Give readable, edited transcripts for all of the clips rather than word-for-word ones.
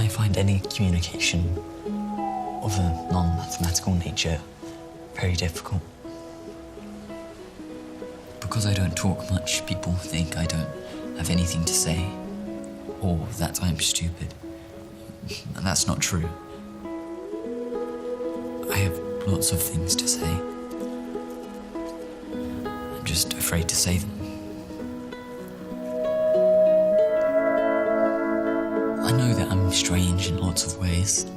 I find any communication of a non-mathematical nature very difficult. Because I don't talk much, people think I don't have anything to say, or that I'm stupid. And that's not true. I have lots of things to say. I'm just afraid to say them. I know that I'm strange in lots of ways.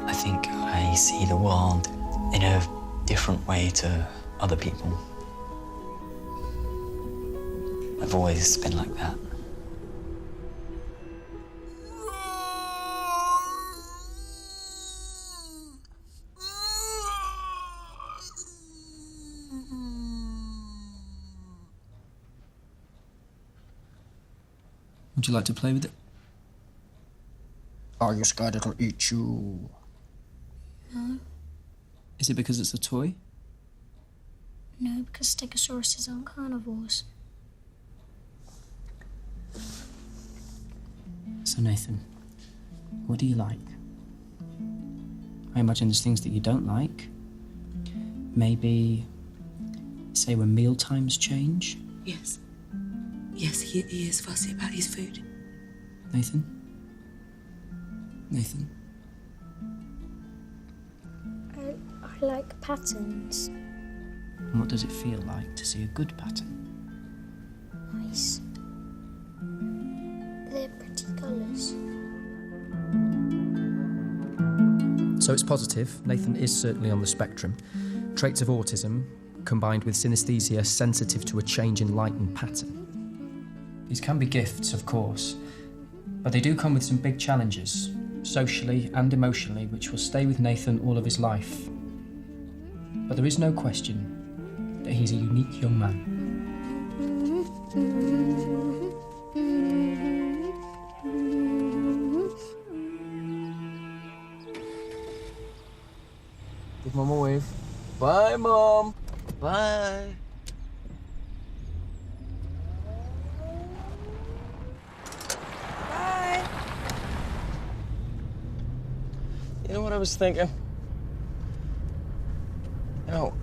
I think I see the world in a different way to other people. I've always been like that. Would you like to play with it? Are you scared it'll eat you? No. Is it because it's a toy? No, because stegosauruses aren't carnivores. So Nathan, what do you like? I imagine there's things that you don't like. Maybe, say when meal times change? Yes. Yes, he is fussy about his food. Nathan? Nathan? I like patterns. And what does it feel like to see a good pattern? Nice. They're pretty colours. So it's positive. Nathan is certainly on the spectrum. Traits of autism, combined with synesthesia sensitive to a change in light and pattern. These can be gifts, of course, but they do come with some big challenges, socially and emotionally, which will stay with Nathan all of his life. But there is no question that he's a unique young man. Give Mom a wave. Bye, Mom. Bye. Bye. You know what I was thinking? You know,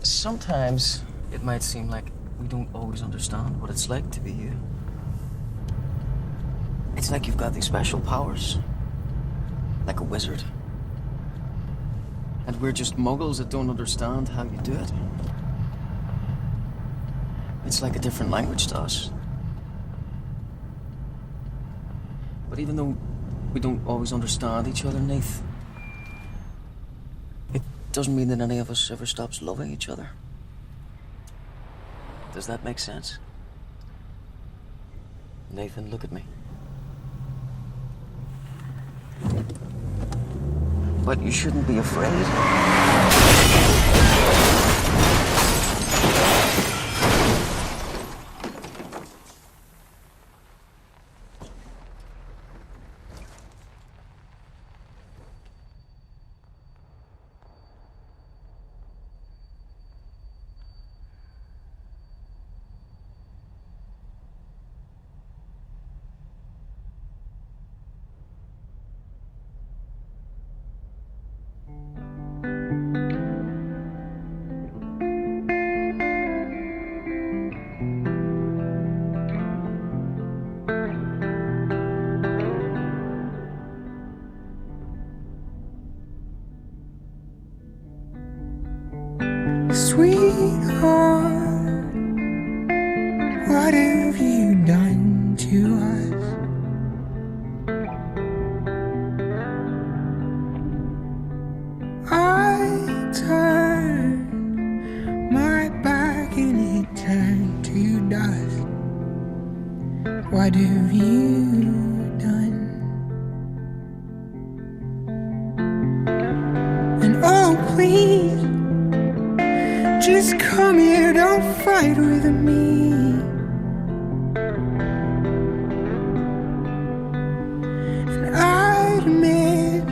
sometimes it might seem like we don't always understand what it's like to be you. It's like you've got these special powers, like a wizard. And we're just muggles that don't understand how you do it. It's like a different language to us. But even though we don't always understand each other, Nath, it doesn't mean that any of us ever stops loving each other. Does that make sense? Nathan, look at me. But you shouldn't be afraid. Sweetheart, what have you done to us? I turned my back and it turned to dust. What have you done? And oh, please, just come here, don't fight with me. And I admit,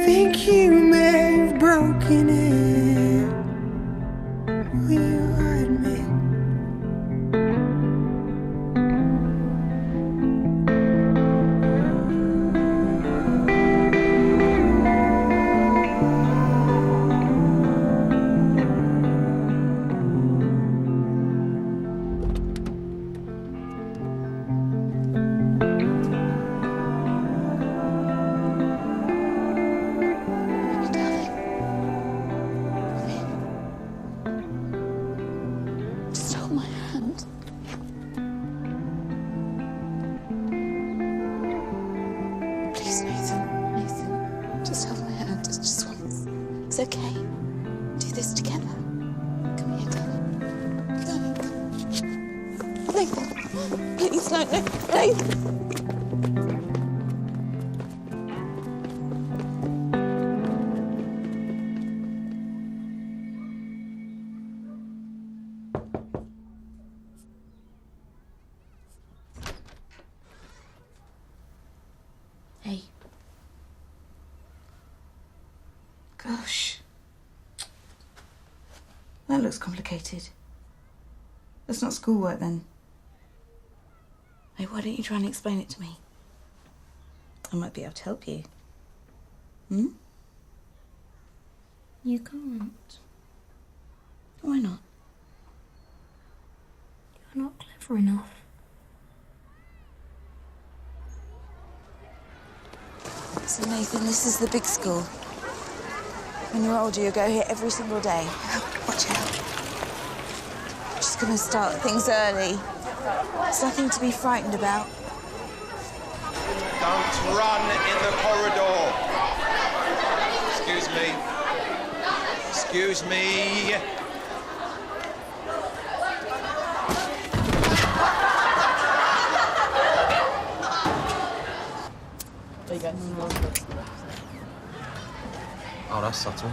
think you may have broken it. Will you admit? Please, Nathan. Nathan, just hold my hand just once. It's okay. Do this together. Come here, darling. Darling. Nathan. Please, no, Nathan. Hey. Gosh. That looks complicated. That's not schoolwork then. Hey, why don't you try and explain it to me? I might be able to help you. Hmm? You can't. Why not? You're not clever enough. So, Nathan, this is the big school. When you're older, you'll go here every single day. Watch out. Just gonna start things early. There's nothing to be frightened about. Don't run in the corridor. Excuse me. Excuse me. There you go. Oh, that's subtle.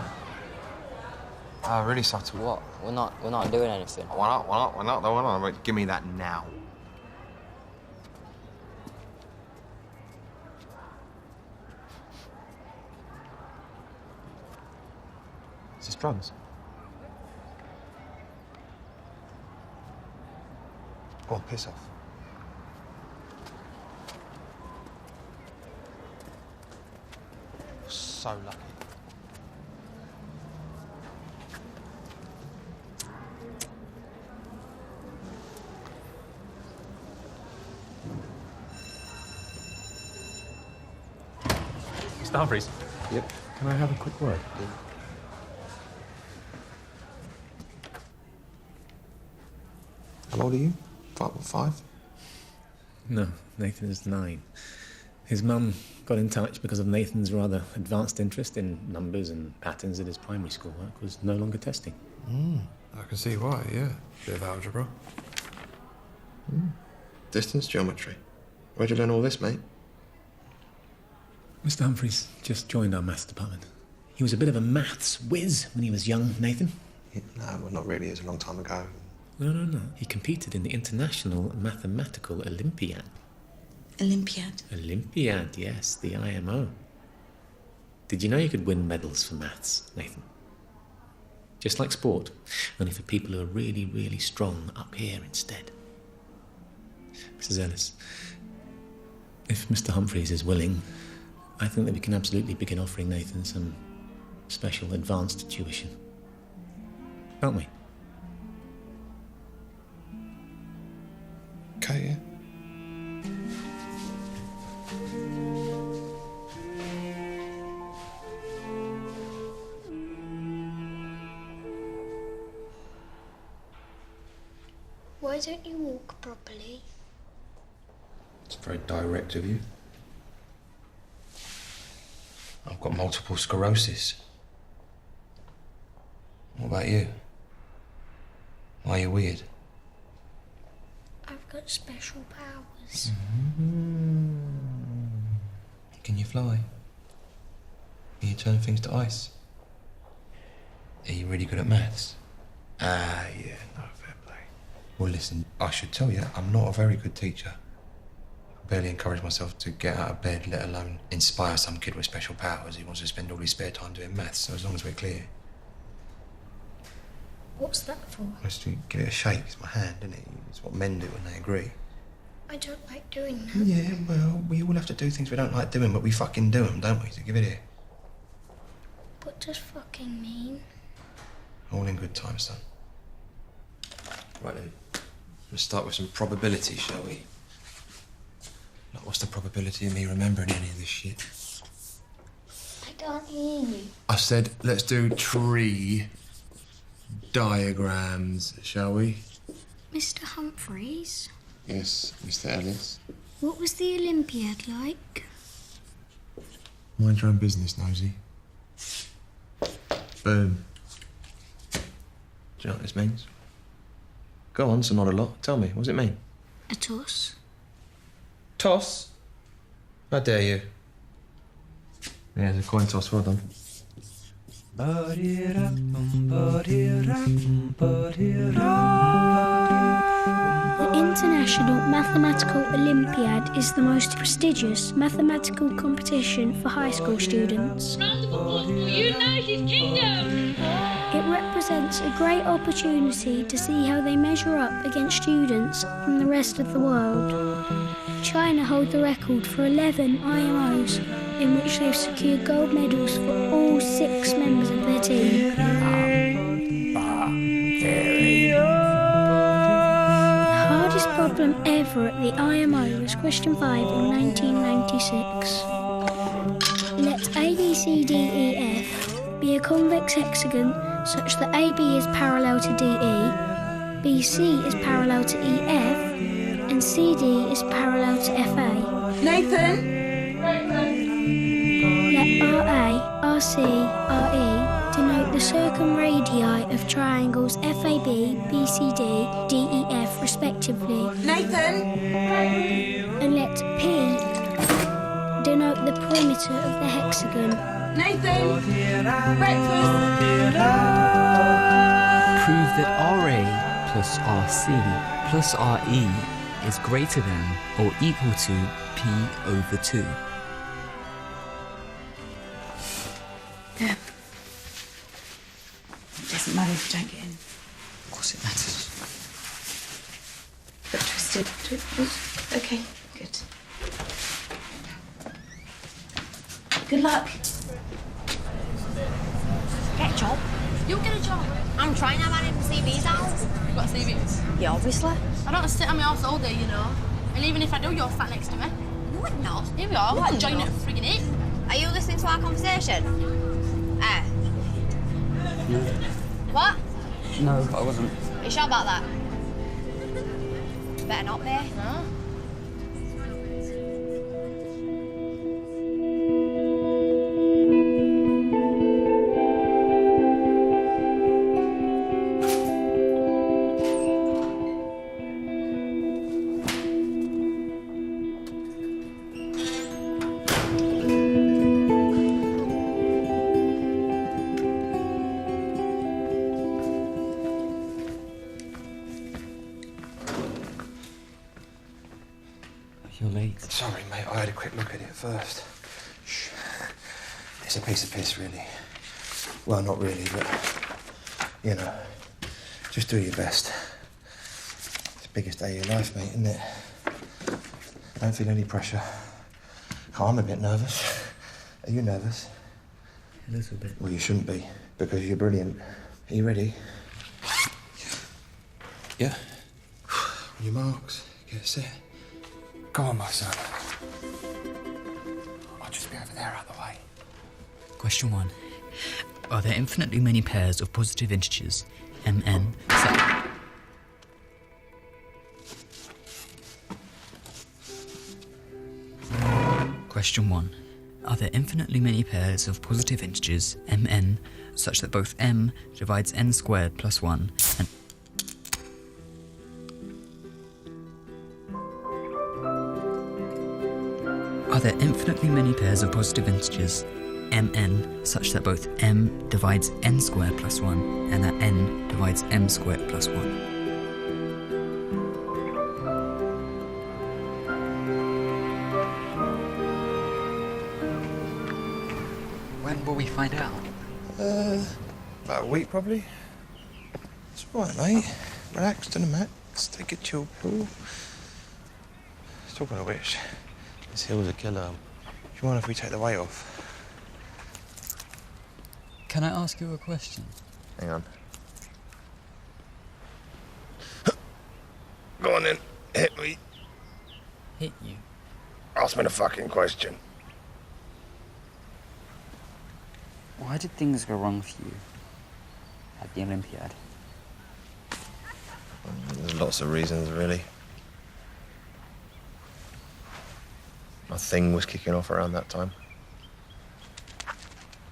Really subtle. What? We're not doing anything. Why not? Why not? Wait, give me that now. Is this drugs? Oh, piss off. So lucky. Mr. Humphreys. Yep. Can I have a quick word? How old are you? Five? No, Nathan is 9. His mum got in touch because of Nathan's rather advanced interest in numbers and patterns that his primary school work was no longer testing. I can see why, yeah. Bit of algebra. Distance geometry. Where'd you learn all this, mate? Mr. Humphreys just joined our maths department. He was a bit of a maths whiz when he was young, Nathan. No, well, not really. It was a long time ago. No. He competed in the International Mathematical Olympiad. Olympiad. Olympiad, yes, the IMO. Did you know you could win medals for maths, Nathan? Just like sport, only for people who are really, really strong up here instead. Mrs. Ellis, if Mr. Humphreys is willing, I think that we can absolutely begin offering Nathan some special advanced tuition. Can't we? Okay, yeah. Why don't you walk properly? It's very direct of you. I've got multiple sclerosis. What about you? Why are you weird? I've got special powers. Can you fly? Can you turn things to ice? Are you really good at maths? Yeah, no, fair play. Well, listen, I should tell you, I'm not a very good teacher. I barely encourage myself to get out of bed, let alone inspire some kid with special powers who wants to spend all his spare time doing maths, so as long as we're clear. What's that for? Just to give it a shake, it's my hand, isn't it? It's what men do when they agree. I don't like doing that. Yeah, well, we all have to do things we don't like doing, but we fucking do them, don't we? So give it here. What does fucking mean? All in good time, son. Right then, let's start with some probability, shall we? Like, what's the probability of me remembering any of this shit? I can't hear you. I said, let's do tree diagrams, shall we? Mr. Humphreys, Yes, Mr. Ellis. what was the Olympiad like? Mind your own business, Nosy. Boom. Do you know what this means? Go on, so not a lot. Tell me, what does it mean? A toss. Toss? How dare you? Yeah, it's a coin toss, well done. The International Mathematical Olympiad is the most prestigious mathematical competition for high school students. United Kingdom! It represents a great opportunity to see how they measure up against students from the rest of the world. China hold the record for 11 IMOs, in which they've secured gold medals for all 6 members of their team. The hardest problem ever at the IMO was question 5 in 1996. Let ABCDEF be a convex hexagon such that AB is parallel to DE, BC is parallel to EF, and CD is parallel to FA. Nathan! Let RA, RC, RE denote the circumradii of triangles FAB, BCD, DEF respectively. Nathan! And let P denote the perimeter of the hexagon. Nathan! Breakfast! Prove that RA plus RC plus RE is greater than or equal to P over 2. There. It doesn't matter if you don't get in. Of course it matters. But twisted. Okay, good. Good luck. Get a job. You'll get a job. I'm trying to manage CVs out. You got CVs? Yeah, obviously. I don't sit on my arse all day, you know. And even if I do, you're sat next to me. No, I'm not. Here we are. No, We're I'm joining not. at friggin' it. Are you listening to our conversation? No. What? No, I wasn't. Are you sure about that? Better not be. No. You're late. Sorry, mate, I had a quick look at it first. Shh. It's a piece of piss, really. Well, not really, but, you know, just do your best. It's the biggest day of your life, mate, isn't it? Don't feel any pressure. Oh, I'm a bit nervous. Are you nervous? A little bit. Well, you shouldn't be, because you're brilliant. Are you ready? Yeah. On your marks, get set. Go on, my son. I'll just be over there out of the way. Question 1. Are there infinitely many pairs of positive integers, mn, Question 1. Are there infinitely many pairs of positive integers, mn, such that both m divides n squared plus 1 and Are there infinitely many pairs of positive integers, mn, such that both m divides n squared plus 1 and that n divides m squared plus 1? When will we find out? About a week, probably. It's all right, mate. Relax to the max. Take a chill pill. Talking of which, this hill's a killer. Do you mind if we take the weight off? Can I ask you a question? Hang on. Go on then. Hit me. Hit you? Ask me the fucking question. Why did things go wrong for you at the Olympiad? There's lots of reasons, really. My thing was kicking off around that time.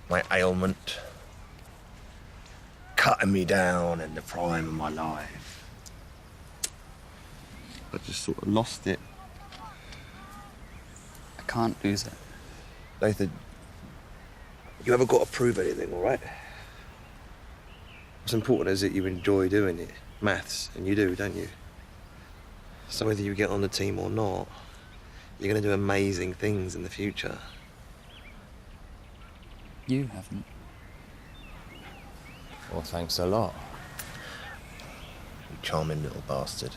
my ailment, cutting me down in the prime of my life. I just sort of lost it. I can't lose it. Nathan, you haven't got to prove anything, all right? What's important is that you enjoy doing it. Maths, and you do, don't you? So whether you get on the team or not, you're going to do amazing things in the future. You haven't. Well, thanks a lot. You charming little bastard.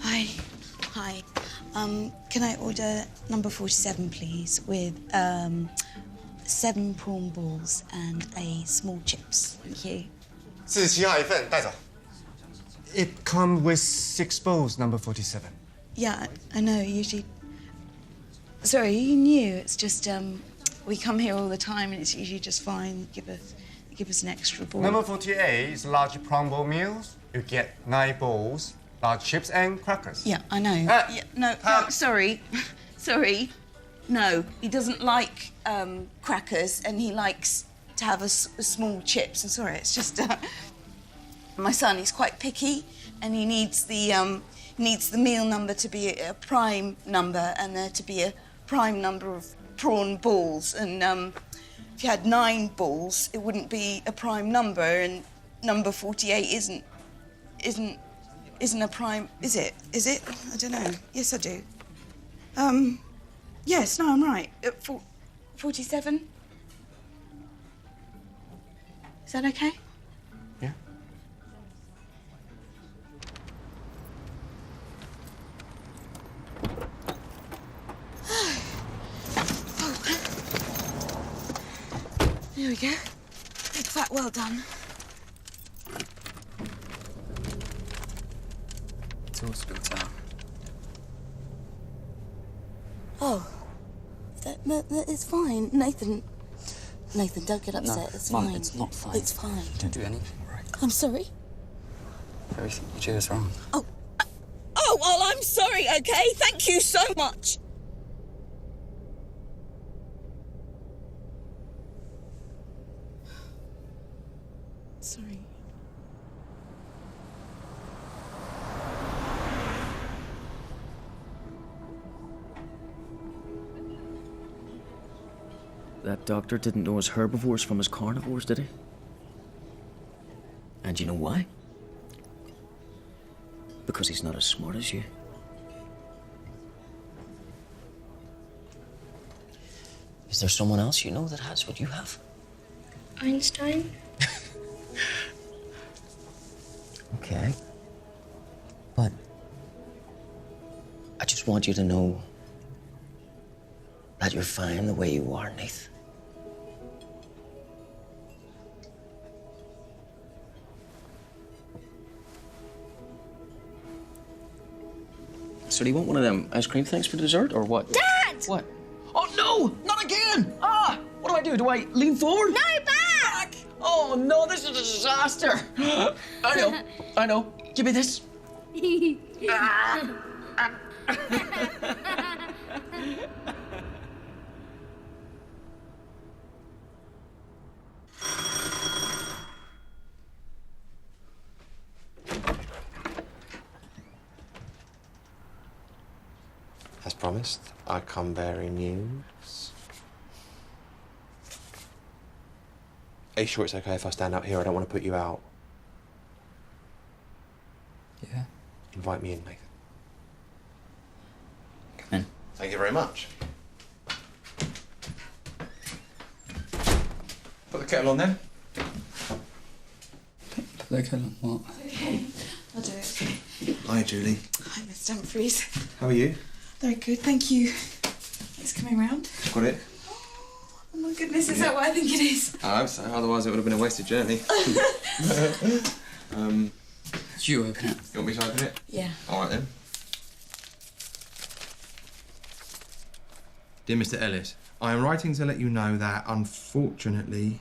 Hi. Hi. Can I order number 47, please, with 7 prawn balls and a small chips? Thank you. 47号一份，带走。It comes with 6 bowls, number 47. Yeah, I know. Usually. Sorry, you knew. It's just we come here all the time, and it's usually just fine. Give us an extra bowl. Number 48 is large prawn bowl meals. You get 9 bowls, large chips and crackers. Yeah, I know. Yeah, no, sorry. Sorry. No, he doesn't like crackers, and he likes to have a small chips. I'm sorry, it's just my son. He's quite picky, and he needs the meal number to be a prime number, and there to be a prime number of prawn balls. And if you had 9 balls, it wouldn't be a prime number, and number 48 isn't a prime, is it? Is it? I don't know. Yes, I do. Yes, no, I'm right. 47? Is that okay? Yeah. There we go. Big fat well done. It's all spilt out. Oh, it's fine, Nathan. Nathan, don't get upset. No, it's Mum, fine. it's not fine. It's fine. You don't do anything right. I'm sorry. Everything you do is wrong. Oh, well, I'm sorry. Okay, thank you so much. Sorry. That doctor didn't know his herbivores from his carnivores, did he? And you know why? Because he's not as smart as you. Is there someone else you know that has what you have? Einstein? Okay. But I just want you to know that you're fine the way you are, Nath. So do you want one of them ice cream things for dessert, or what? Dad! What? Oh, no! Not again! Ah! What do I do? Do I lean forward? No, back! Oh, no, this is a disaster! I know. Give me this. As promised, I come bearing news. Are you sure it's okay if I stand out here? I don't want to put you out. Yeah. Invite me in, Nathan. Come in. Thank you very much. Put the kettle on then. Put the kettle on what? Okay, I'll do it. Hi, Julie. Hi, Mr. Humphries. How are you? Very good, thank you. It's coming round. Got it? Oh my goodness, is that what I think it is? I hope so, otherwise it would have been a wasted journey. You open it. You want me to open it? Yeah. All right then. Dear Mr. Ellis, I am writing to let you know that, unfortunately,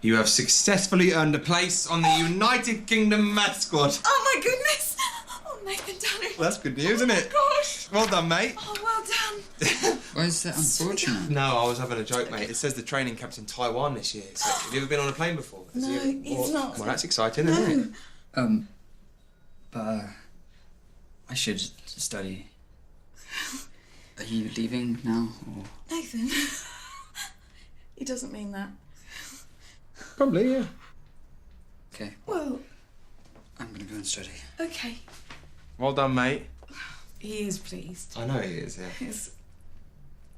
you have successfully earned a place on the United Kingdom math squad. Oh my goodness! Oh Nathan, darling. Well, that's good news, isn't it? Gosh. Well done, mate. Oh, well done. Why is that unfortunate? No, I was having a joke, mate. It says the training camp's in Taiwan this year. So, have you ever been on a plane before? No, it's not. Well, that's exciting, isn't it? But I should study. Are you leaving now, or...? Nathan. He doesn't mean that. Probably, yeah. Okay. Well, I'm gonna go and study. okay. Well done, mate. He is pleased. I know he is, yeah. Yes.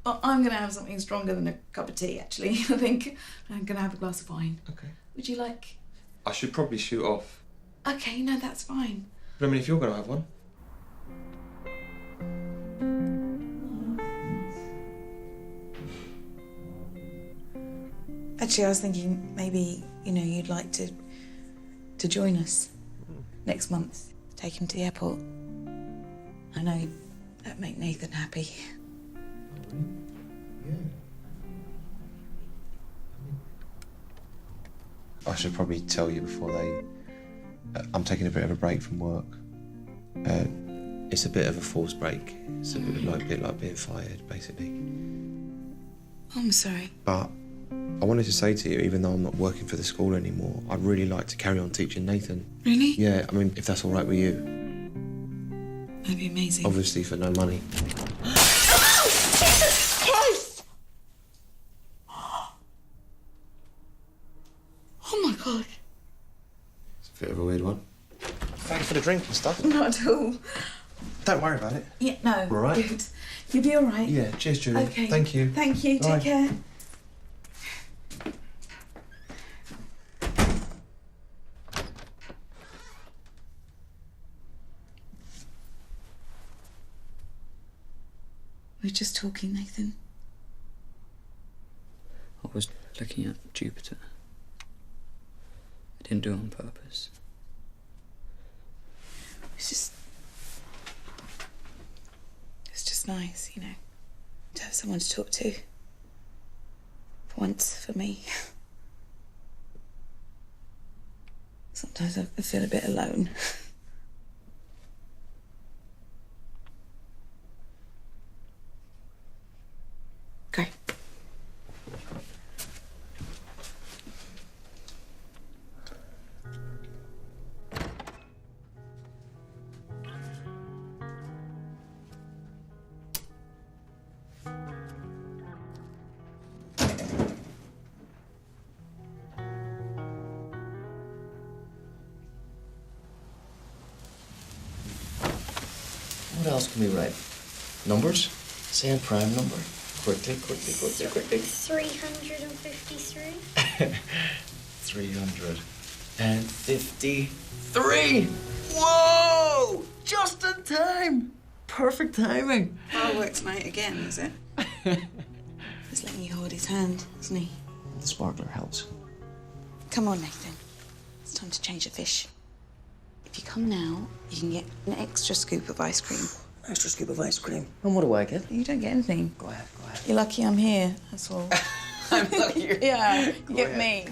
Well, I'm going to have something stronger than a cup of tea, actually. I think I'm going to have a glass of wine. Okay. Would you like... I should probably shoot off. Okay, no, that's fine. But I mean, if you're going to have one. Actually, I was thinking maybe, you know, you'd like to join us next month. Take him to the airport. I know that'd make Nathan happy. I should probably tell you before they... I'm taking a bit of a break from work. It's a bit of a forced break. It's a bit like being fired, basically. I'm sorry. But I wanted to say to you, even though I'm not working for the school anymore, I'd really like to carry on teaching Nathan. Really? Yeah, I mean, if that's all right with you. That'd be amazing. Obviously for no money. Jesus Christ! Oh my God. It's a bit of a weird one. Thanks for the drink and stuff. Not at all. Don't worry about it. Yeah, no. All right? Good. You'll be all right. Yeah, cheers, Julie. Okay. Thank you. Thank you. Bye. Take care. We're just talking, Nathan. I was looking at Jupiter. I didn't do it on purpose. It's just nice, you know, to have someone to talk to. For once, for me. Sometimes I feel a bit alone. Great. What else can we write? Numbers? Say a prime number. Quickly. 353. 353! Whoa! Just in time! Perfect timing. Fireworks night again, is it? He's letting you hold his hand, isn't he? The sparkler helps. Come on, Nathan. It's time to change the fish. If you come now, you can get an extra scoop of ice cream. Extra scoop of ice cream. And what do I get? You don't get anything. Go ahead. You're lucky I'm here, that's all. I'm lucky. Yeah, you get me.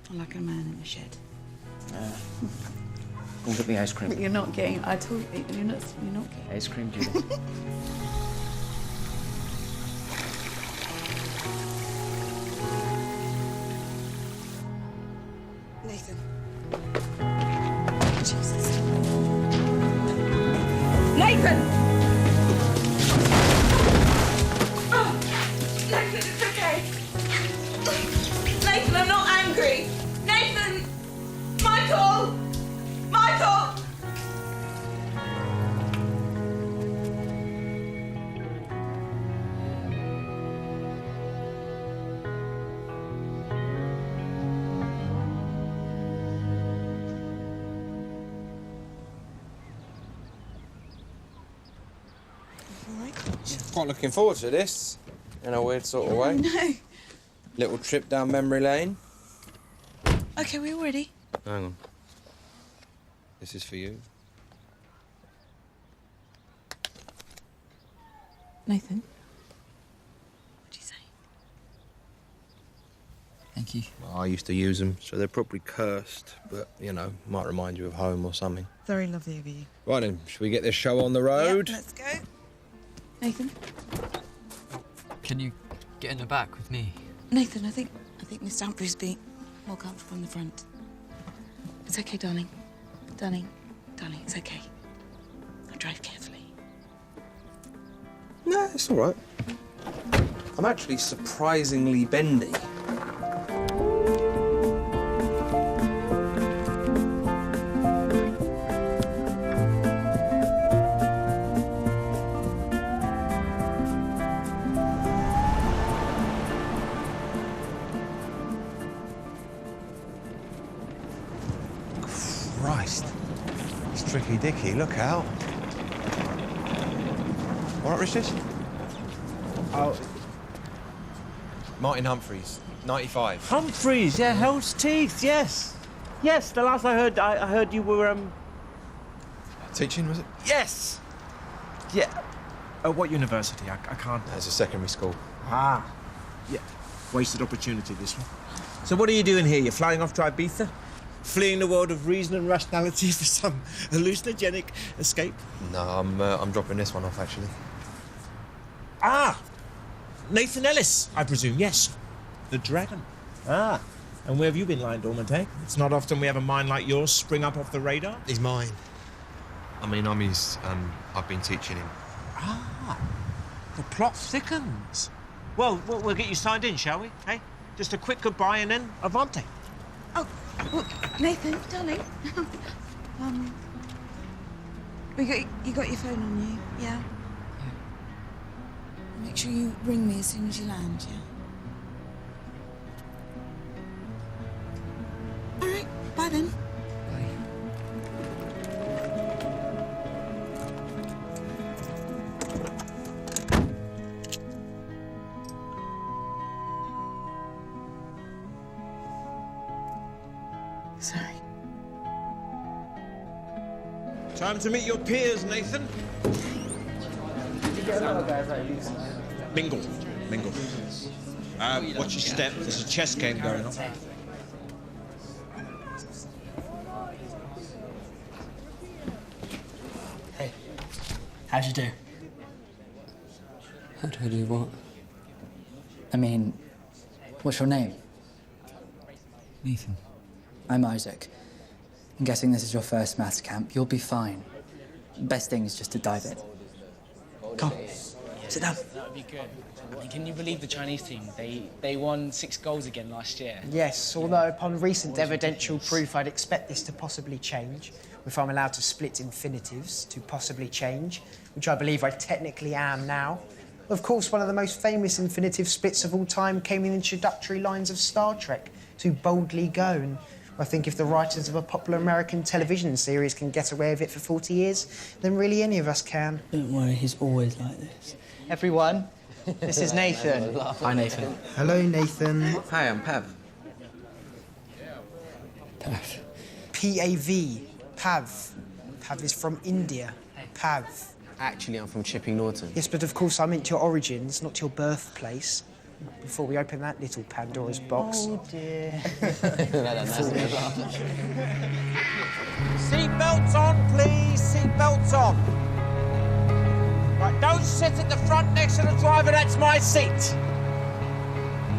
I'm like a man in the shed. Go get me ice cream. But you're not getting. I told you, you're not getting. Ice cream, Julie. Nathan. Jesus. Nathan! Oh, Nathan, it's okay. Nathan, I'm not angry. Nathan! Michael! Michael! Quite looking forward to this, in a weird sort of way. No. Little trip down memory lane. Okay, we all ready? Hang on. This is for you. Nathan, Thank you. I used to use them, so they're probably cursed, but, you know, might remind you of home or something. Very lovely of you. Right then, should we get this show on the road? Yep, let's go. Nathan? Can you get in the back with me? Nathan, I think Mr. Humphries would be more comfortable in the front. It's okay, darling. Darling, it's okay. I'll drive carefully. No, it's all right. I'm actually surprisingly bendy. Christ. It's Tricky Dicky, look out. All right, Richard? Oh. Martin Humphries, 95. Humphries, yeah, Hell's Teeth, yes. Yes, the last I heard you were, Teaching, was it? Yes! Yeah. At what university? I can't... It's a secondary school. Ah. Yeah. Wasted opportunity, this one. So what are you doing here? You're flying off to Ibiza? Fleeing the world of reason and rationality for some hallucinogenic escape? No, I'm dropping this one off, actually. Ah! Nathan Ellis, I presume, yes. The Dragon. Ah. And where have you been lying dormant, eh? It's not often we have a mind like yours spring up off the radar. He's mine. I mean, I'm his, I've been teaching him. Ah. The plot thickens. Well, we'll get you signed in, shall we? Hey? Just a quick goodbye and then avante. Oh, well, Nathan, darling. You got your phone on you, yeah? Make sure you ring me as soon as you land, yeah? All right, bye then. Sorry. Time to meet your peers, Nathan. Mingle. Watch your step. There's a chess game going on. Hey, how'd you do? How do I do what? I mean, what's your name? Nathan. I'm Isaac. I'm guessing this is your first maths camp. You'll be fine. Best thing is just to dive in. Come, sit down. That would be good. I mean, can you believe the Chinese team? They won 6 goals again last year. Yes, although upon recent evidential proof, I'd expect this to possibly change, if I'm allowed to split infinitives to possibly change, which I believe I technically am now. Of course, one of the most famous infinitive splits of all time came in the introductory lines of Star Trek, to boldly go. And I think if the writers of a popular American television series can get away with it for 40 years, then really any of us can. Don't worry, he's always like this. Everyone, this is Nathan. Hi, Nathan. Hello, Nathan. Hi, I'm Pav. Pav. P-A-V. Pav. Pav is from India. Pav. Actually, I'm from Chipping Norton. Yes, but of course I meant your origins, not your birthplace. Before we open that little Pandora's box. Oh, dear. Seatbelts on, please. Seatbelts on. Right, don't sit at the front next to the driver. That's my seat.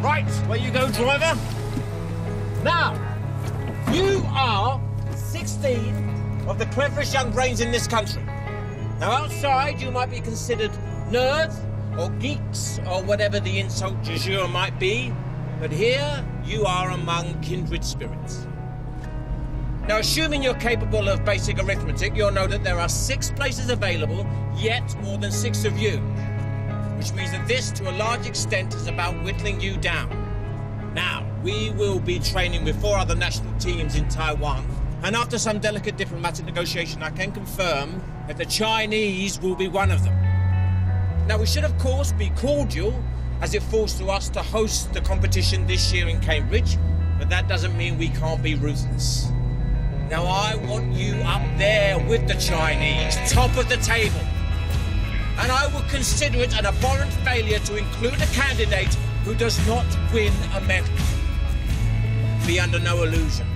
Right, where you go, driver. Now, you are 16 of the cleverest young brains in this country. Now, outside, you might be considered nerds or geeks or whatever the insult du jour might be, but here you are among kindred spirits. Now, assuming you're capable of basic arithmetic, you'll know that there are 6 places available, yet more than 6 of you, which means that this, to a large extent, is about whittling you down. Now, we will be training with 4 other national teams in Taiwan, and after some delicate diplomatic negotiation, I can confirm that the Chinese will be one of them. Now, we should, of course, be cordial, as it falls to us to host the competition this year in Cambridge, but that doesn't mean we can't be ruthless. Now, I want you up there with the Chinese, top of the table. And I would consider it an abhorrent failure to include a candidate who does not win a medal. be under no illusion.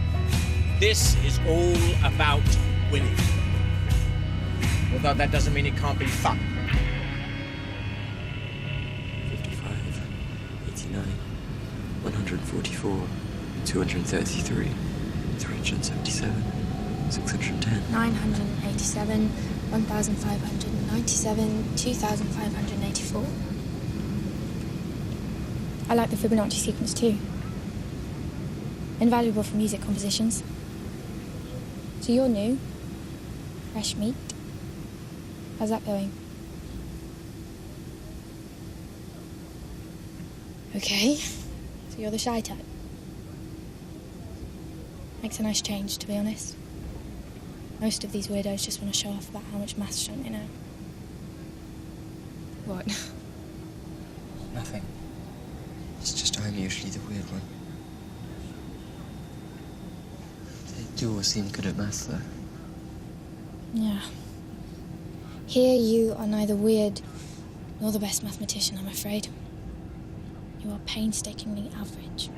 This is all about winning. Although that doesn't mean it can't be fun. 55, 89, 144, 233, 377, 610. 987, 1,597, 2,584. I like the Fibonacci sequence too. Invaluable for music compositions. So you're new, fresh meat. How's that going? Okay, so you're the shy type. Makes a nice change, to be honest. Most of these weirdos just want to show off about how much maths don't they know. What? Nothing. It's just I'm usually the weird one. They do all seem good at maths, though. Yeah. Here you are neither weird nor the best mathematician, I'm afraid. You are painstakingly average.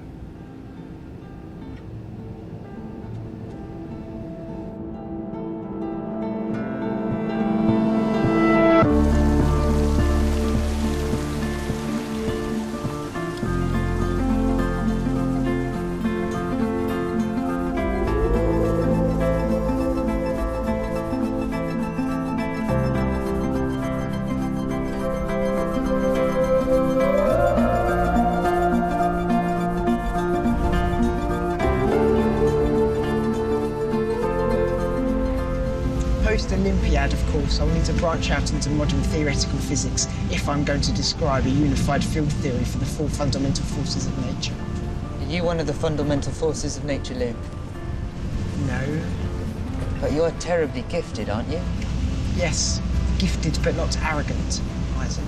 Post-Olympiad, of course, I'll need to branch out into modern theoretical physics if I'm going to describe a unified field theory for the four fundamental forces of nature. Are you one of the fundamental forces of nature, Luke? No. But you're terribly gifted, aren't you? Yes, gifted but not arrogant, either.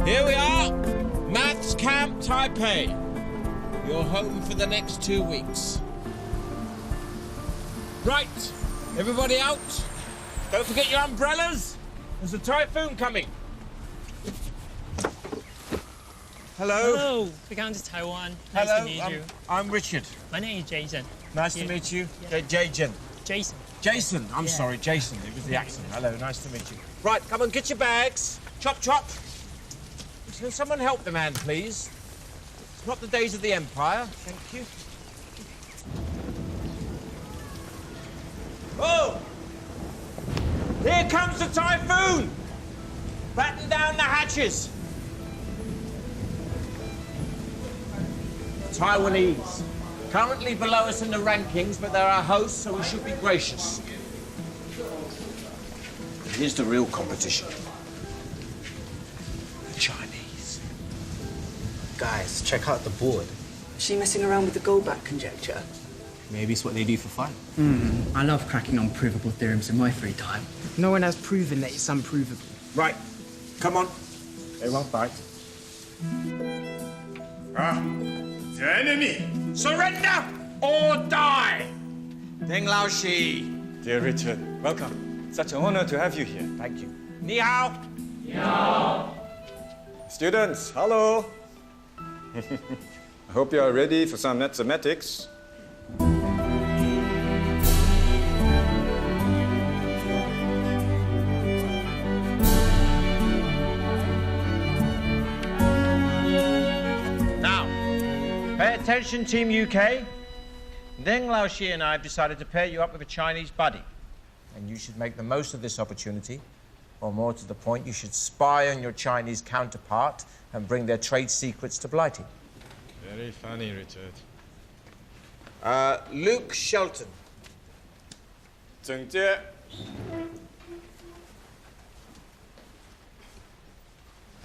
Here we are, Maths Camp Taipei. You're home for the next 2 weeks. Right, everybody out. Don't forget your umbrellas. There's a typhoon coming. Hello. Hello, we come to Taiwan. Nice Hello, to meet you. I'm Richard. My name is Jason. Nice to meet you. Jason. Jason. Jason, I'm sorry, Jason. It was the accent. Hello, nice to meet you. Right, come on, get your bags. Chop, chop. Can someone help the man, please? It's not the days of the Empire. Thank you. Oh! Here comes the typhoon! Batten down the hatches. Taiwanese. Currently below us in the rankings, but they're our hosts, so we should be gracious. Here's the real competition. The Chinese. Guys, check out the board. Is she messing around with the Goldbach conjecture? Maybe it's what they do for fun. I love cracking unprovable theorems in my free time. No one has proven that it's unprovable. Right, come on. They won't bite. The enemy! Surrender or die! Deng Laoshi. Dear Richard, welcome. Such an honor to have you here. Thank you. Ni hao. Ni hao. Students, hello. I hope you are ready for some mathematics. Now, pay attention, Team UK. Deng Laoshi and I have decided to pair you up with a Chinese buddy. And you should make the most of this opportunity. Or more to the point, you should spy on your Chinese counterpart and bring their trade secrets to Blighty. Very funny, Richard. Luke Shelton. 整洁.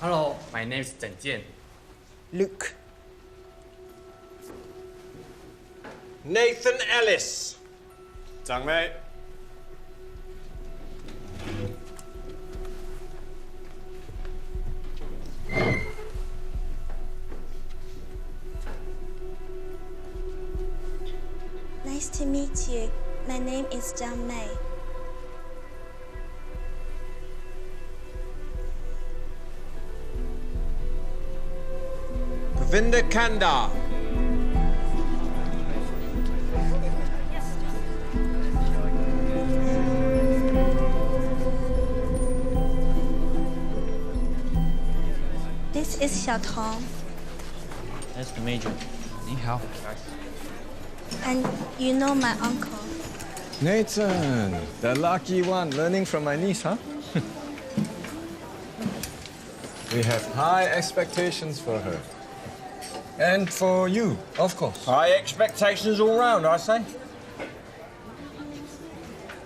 Hello, my name is Zheng Jian. Luke. Nathan Ellis. 张Mei. Nice to meet you. My name is Zhang Mei. Pravinder Kandar. This is Xiao Tong. That's the major. 你好. And you know my uncle. Nathan, the lucky one, learning from my niece, huh? We have high expectations for her. And for you, of course. High expectations all round, I say.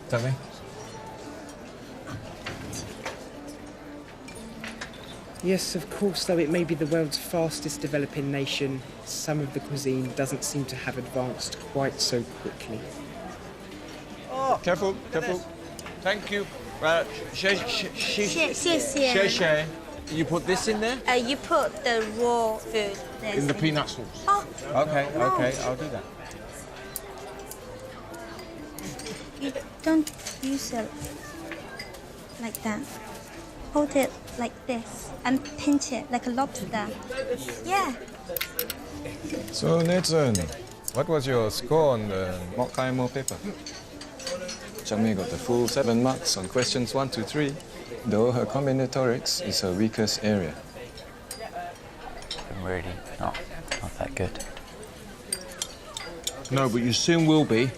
Tell me. Yes, of course, though it may be the world's fastest developing nation, some of the cuisine doesn't seem to have advanced quite so quickly. Oh, careful, careful. Thank you. Xie xie. You put this in there? You put the raw food. In the peanut sauce? Oh. Okay, no. okay, I'll do that. You don't use it like that. Hold it like this and pinch it like a lobster. Yeah. So, Nathan, what was your score on the mock IMO paper? Changmei got the full 7 marks on questions 1 to 3, though her combinatorics is her weakest area. Really not that good. No, but you soon will be.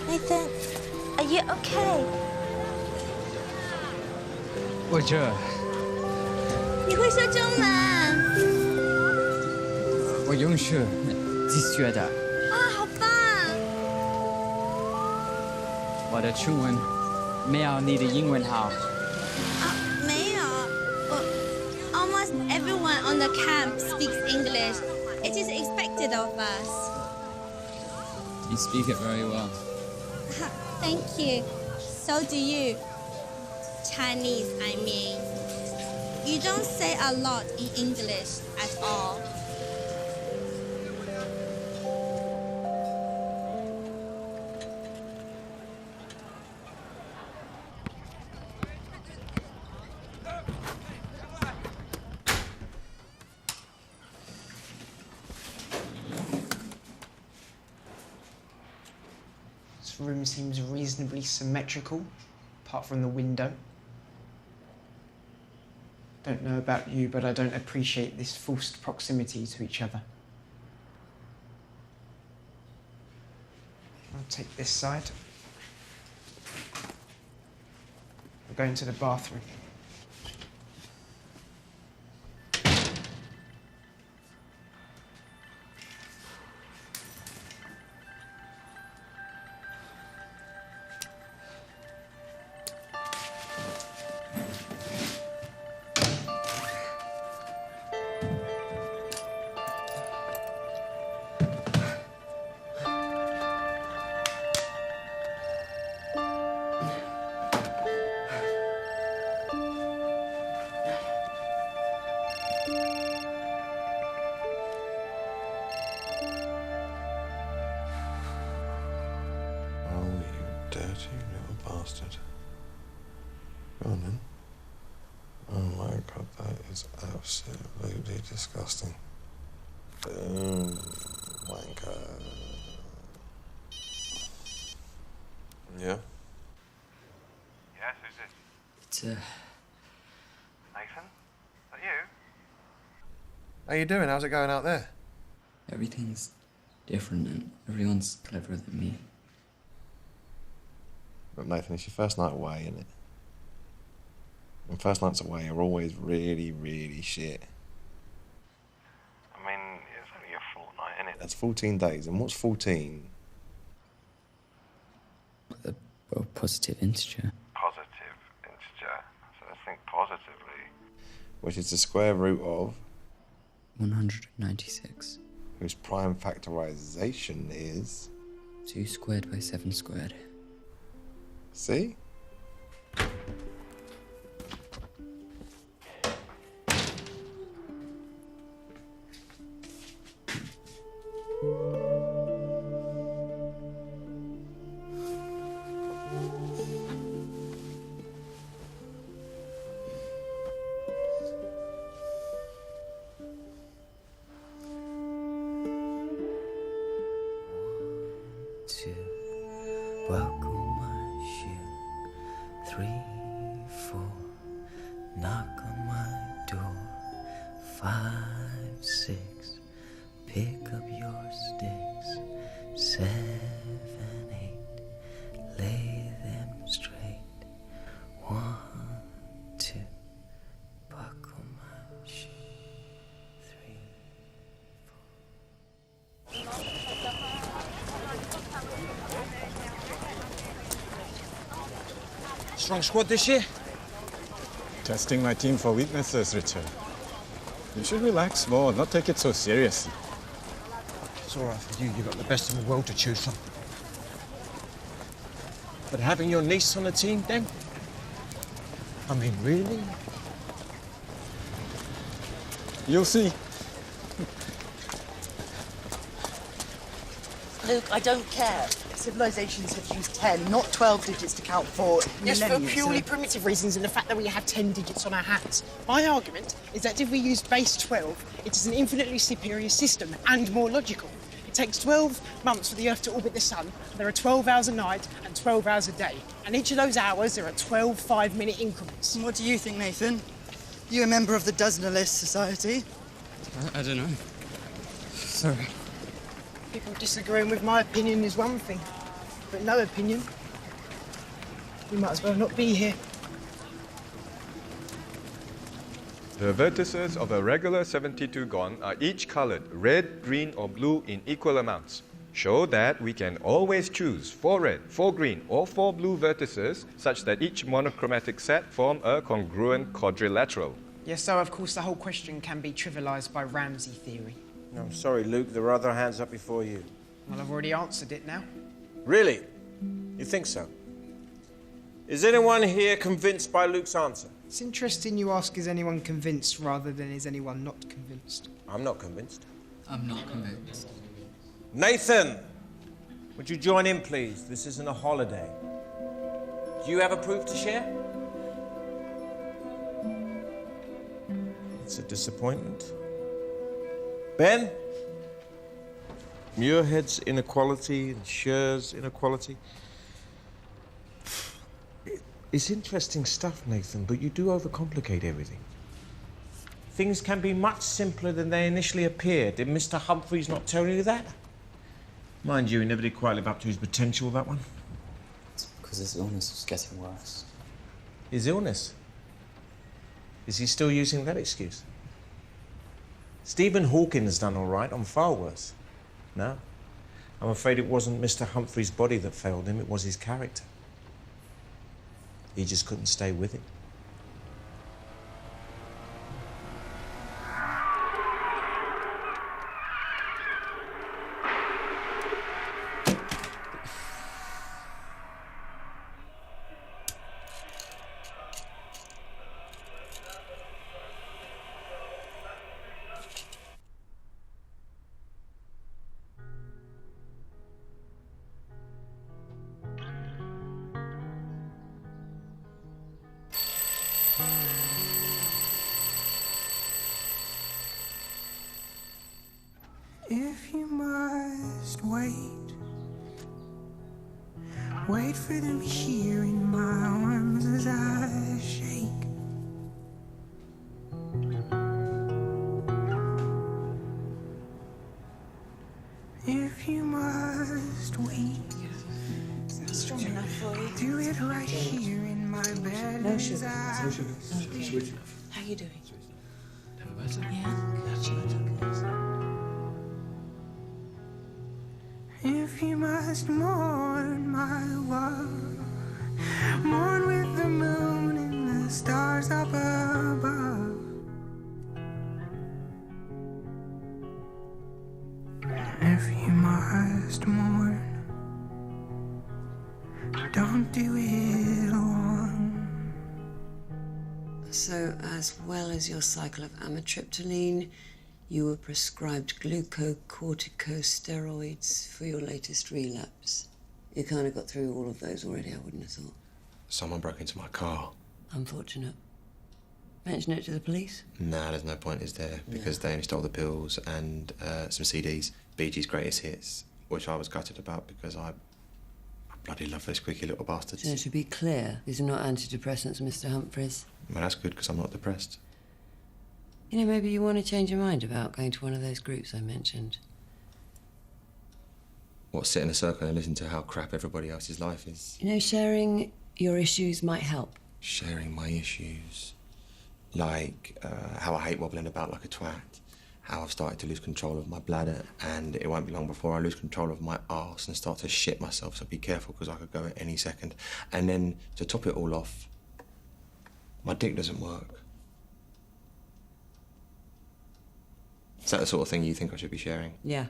Nathan, are you okay? 我这你会说中文？我用是自学的，啊，好棒！我的中文没有你的英文好。没有，almost everyone on the camp speaks English. It is expected of us. You speak it very well. Thank you. So do you. Chinese, I mean. You don't say a lot in English at all. This room seems reasonably symmetrical, apart from the window. Don't know about you, but I don't appreciate this forced proximity to each other. I'll take this side. We're going to the bathroom. Dirty little bastard. Go on then. Oh my god, that is absolutely disgusting. Wanker. Yeah? Yes, who's this? It's, Nathan? Is that you? How you doing? How's it going out there? Everything's different and everyone's cleverer than me. But Nathan, it's your first night away, isn't it? First nights away are always really, really shit. I mean, it's only a fortnight, isn't it? That's 14 days, and what's 14? A positive integer. Positive integer. So let's think positively. Which is the square root of 196. Whose prime factorization is 2 squared by 7 squared. See? Two, buckle my shoe. 3, 4, knock on my door. 5, 6, pick up your sticks. 7, 8, lay them straight. 1, 2, buckle my shoe. 3. Strong squad this year? Testing my team for weaknesses, Richard. You should relax more, not take it so seriously. It's all right for you. You've got the best in the world to choose from. But having your niece on the team, then? I mean, really? You'll see. Luke, I don't care. Civilizations have used 10, not 12 digits to count for Yes, for millennia, purely so- primitive reasons and the fact that we have 10 digits on our hands. My argument is that if we use base 12, it is an infinitely superior system and more logical. It takes 12 months for the Earth to orbit the Sun. There are 12 hours a night and 12 hours a day. And each of those hours, there are 12 5-minute increments. What do you think, Nathan? You a member of the Dozenalist Society? I don't know. Sorry. People disagreeing with my opinion is one thing, but no opinion, we might as well not be here. The vertices of a regular 72-gon are each colored red, green, or blue in equal amounts. Show that we can always choose 4 red, 4 green, or 4 blue vertices such that each monochromatic set form a congruent quadrilateral. Yes, so of course the whole question can be trivialised by Ramsey theory. No, I'm sorry, Luke. There are other hands up before you. Well, I've already answered it now. Really? You think so? Is anyone here convinced by Luke's answer? It's interesting you ask, is anyone convinced, rather than is anyone not convinced? I'm not convinced. I'm not convinced. Nathan! Would you join in, please? This isn't a holiday. Do you have a proof to share? It's a disappointment. Ben? Muirhead's inequality and Scher's inequality. It's interesting stuff, Nathan, but you do overcomplicate everything. Things can be much simpler than they initially appear. Did Mr. Humphreys not tell you that? Mind you, he never did quite live up to his potential, that one. It's because his illness was getting worse. His illness? Is he still using that excuse? Stephen Hawking's done all right on far worse. No, I'm afraid it wasn't Mr. Humphrey's body that failed him, it was his character. He just couldn't stay with it. If you must wait, wait for them here in my arms as I shake. If you must wait, strong enough for you. do it right here in my bed as I How you doing? If you must mourn my love, mourn with the moon and the stars up above. If you must mourn, don't do it alone. So, as well as your cycle of amitriptyline, you were prescribed glucocorticosteroids for your latest relapse. You kind of got through all of those already, I wouldn't have thought. Someone broke into my car. Unfortunate. Mention it to the police? Nah, there's no point, is there? Because they only stole the pills and some CDs, Bee Gees' greatest hits, which I was gutted about because I bloody love those squeaky little bastards. So, to be clear, these are not antidepressants, Mr. Humphreys. Well, that's good because I'm not depressed. You know, maybe you want to change your mind about going to one of those groups I mentioned. What, sit in a circle and listen to how crap everybody else's life is? You know, sharing your issues might help. Sharing my issues. Like how I hate wobbling about like a twat. How I've started to lose control of my bladder, and it won't be long before I lose control of my arse and start to shit myself, so be careful because I could go at any second. And then, to top it all off, my dick doesn't work. Is that the sort of thing you think I should be sharing? Yeah.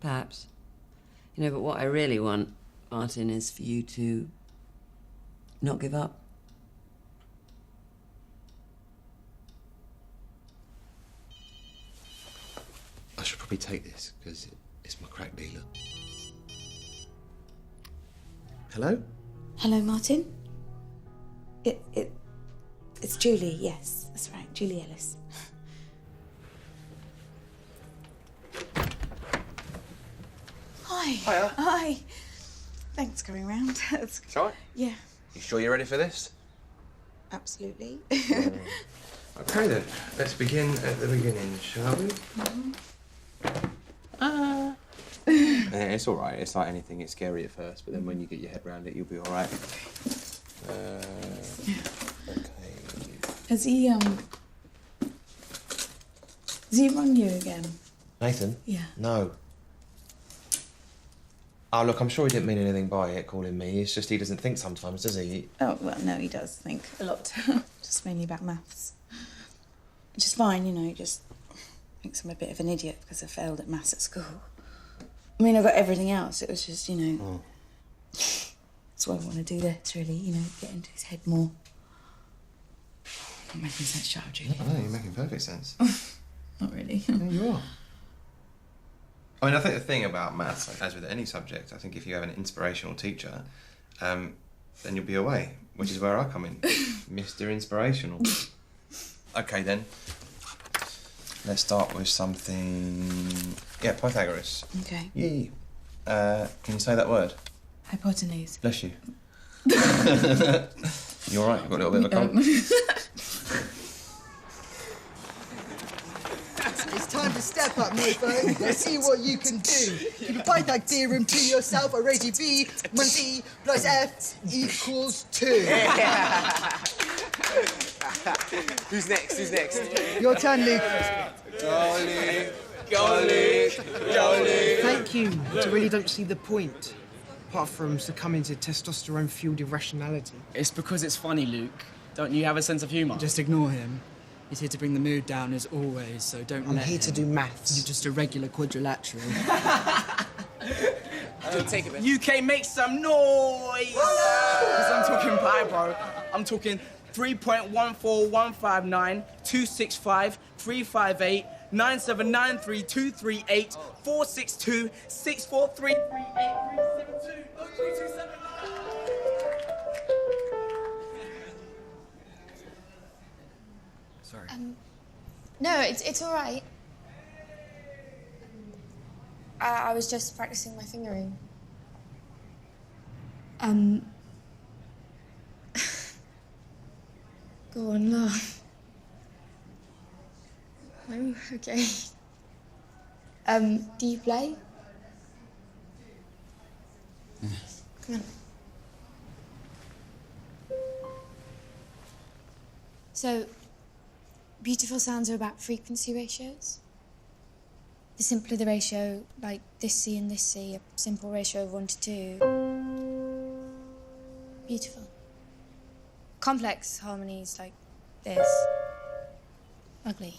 Perhaps. You know, but what I really want, Martin, is for you to not give up. I should probably take this, because it's my crack dealer. Hello? Hello, Martin. It's Julie, yes, that's right, Julie Ellis. Hi. Hiya. Hi. Thanks for coming round. Sorry? Yeah, You sure you're ready for this? absolutely. Okay then, let's begin at the beginning, shall we? Yeah, it's all right. It's like anything. It's scary at first, but then when you get your head around it, you'll be all right. Okay. Has he rung you again? Nathan? Yeah. No. Oh, look, I'm sure he didn't mean anything by it, calling me. It's just he doesn't think sometimes, does he? Oh, well, no, he does think a lot. Just mainly about maths. Which is fine, you know, he just thinks I'm a bit of an idiot because I failed at maths at school. I mean, I got everything else. It was just, you know... That's why I want to do this, really, you know, get into his head more. Not making sense, child, Julie. I know, you're making perfect sense. Not really. Yeah, you are. I mean, I think the thing about maths, like, as with any subject, I think if you have an inspirational teacher, then you'll be away, which is where I come in. Mr. Inspirational. Okay, then. Let's start with something... Yeah, Pythagoras. Okay. Yee. Can you say that word? Hypotenuse. Bless you. You all right? You've got a little bit of a cold? It's time to step up, mofo. Let's see what you can do. Keep a Pythag theorem to yourself. Already B minus E plus F equals 2. Who's next? Who's next? Your turn, Luke. Golly, golly, golly. Thank you. I really don't see the point, apart from succumbing to testosterone-fueled irrationality. It's because it's funny, Luke. Don't you have a sense of humour? Just ignore him. He's here to bring the mood down as always, so don't I'm let here him. to do maths. You're just a regular quadrilateral. Take it, UK, make some noise! Because I'm talking pi, bro. I'm talking 3.14159 265 358 9793 238 462 643 372 0227. Sorry. No, it's all right. I was just practicing my fingering. Go on, laugh. Oh, okay. Do you play? Come on. So, beautiful sounds are about frequency ratios. The simpler the ratio, like this C and this C, a simple ratio of 1 to 2. Beautiful. Complex harmonies like this. Ugly.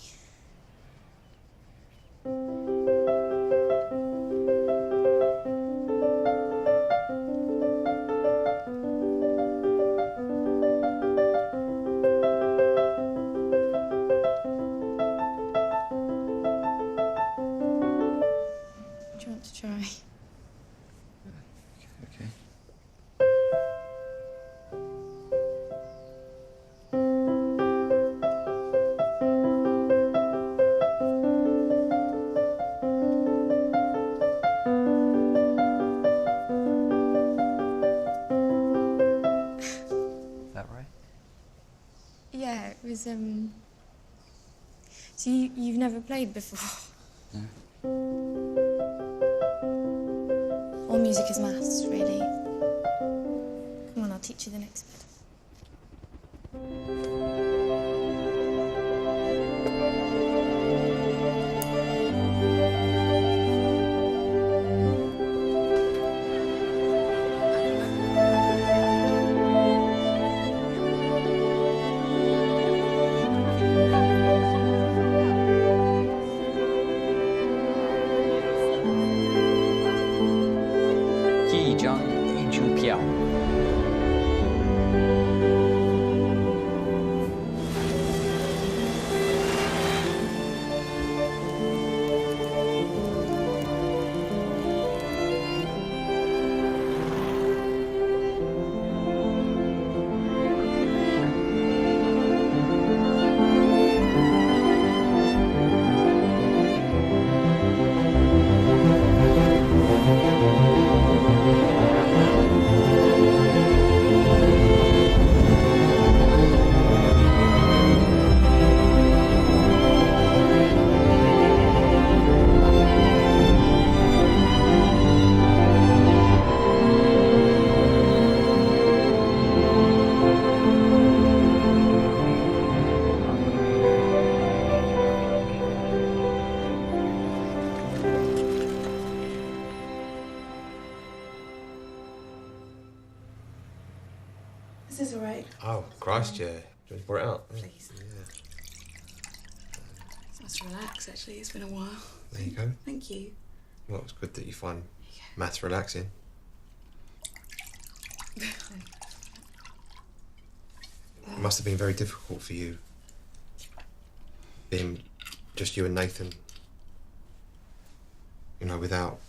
Do you want to try? Okay. Is that right? Yeah, it was, So you've never played before? No. All music is maths, really. Come on, I'll teach you the next bit. Is this all right? Oh, Christ, yeah. Just brought it out. Please. It's nice to relax, actually. It's been a while. There you go. Thank you. Well, it's good that you find maths relaxing. It must have been very difficult for you, being just you and Nathan, you know, without...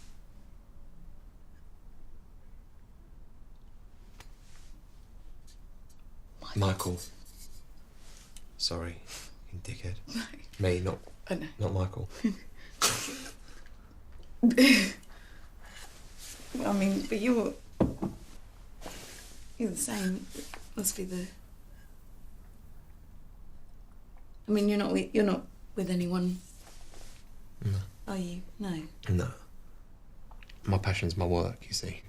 Michael. Sorry, you dickhead. No. Me, not... I know. Not Michael. I mean, but you're the same. Must be the... I mean, you're not with anyone, No. are you? No. No. My passion's my work, you see.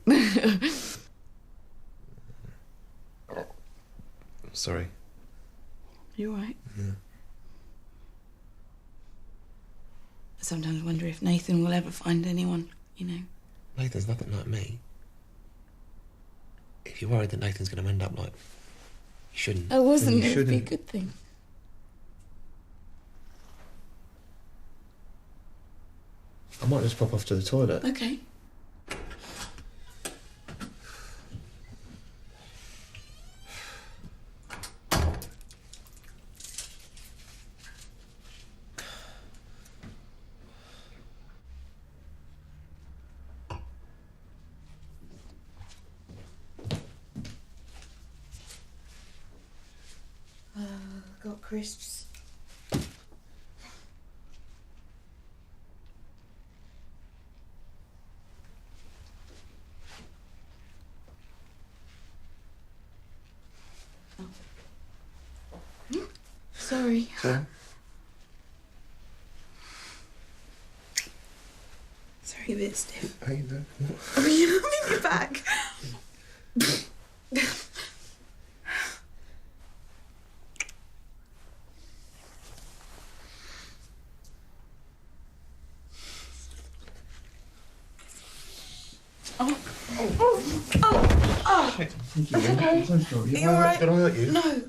Sorry. You all right? Yeah. I sometimes wonder if Nathan will ever find anyone, you know. Nathan's nothing like me. If you're worried that Nathan's going to end up like... You shouldn't. I wasn't. You It would be a shouldn't. good thing. I might just pop off to the toilet. Okay. Got crisps. Sorry. Sorry? Sorry, a bit stiff. How you doing? I'm in your back. Shit. It's okay. I'm so sorry. Are you alright? Did I hurt you? No,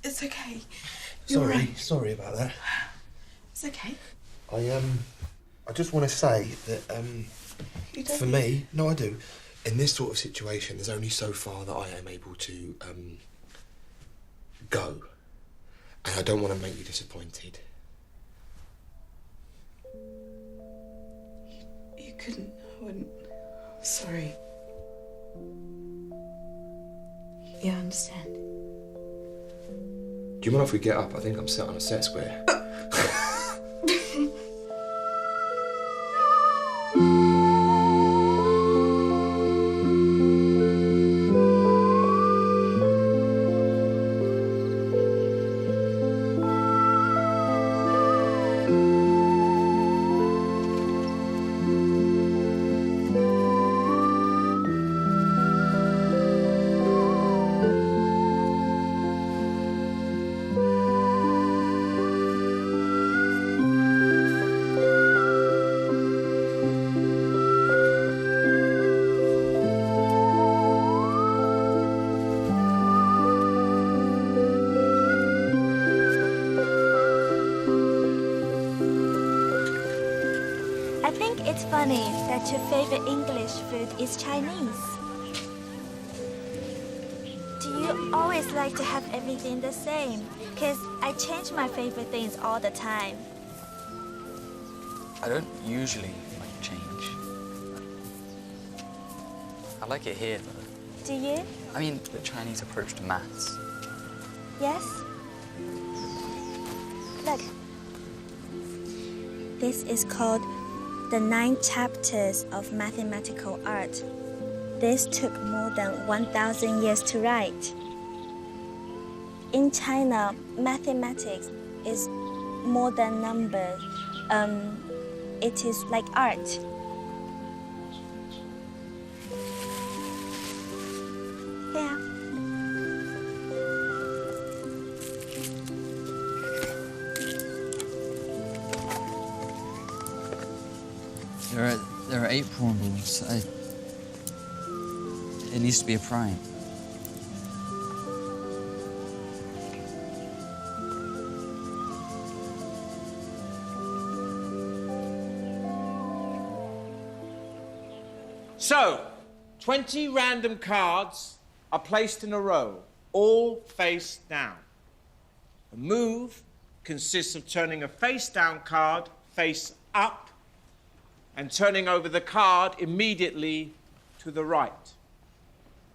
it's okay. You're Sorry, right. sorry about that. It's okay. I just want to say that, You don't for me, no, I do. In this sort of situation, there's only so far that I am able to, go. And I don't want to make you disappointed. You couldn't. I wouldn't. Sorry. Yeah, I understand. Do you mind if we get up? I think I'm sat on a set square. I think it's funny that your favorite English food is Chinese. Do you always like to have everything the same? Because I change my favorite things all the time. I don't usually like change. I like it here, though. Do you? I mean, the Chinese approach to maths. Yes? Look. This is called the 9 chapters of mathematical art. This took more than 1,000 years to write. In China, mathematics is more than numbers. It is like art. Yeah. There are 8 prawn balls. It needs to be a prime. So, 20 random cards are placed in a row, all face down. A move consists of turning a face-down card face up and turning over the card immediately to the right.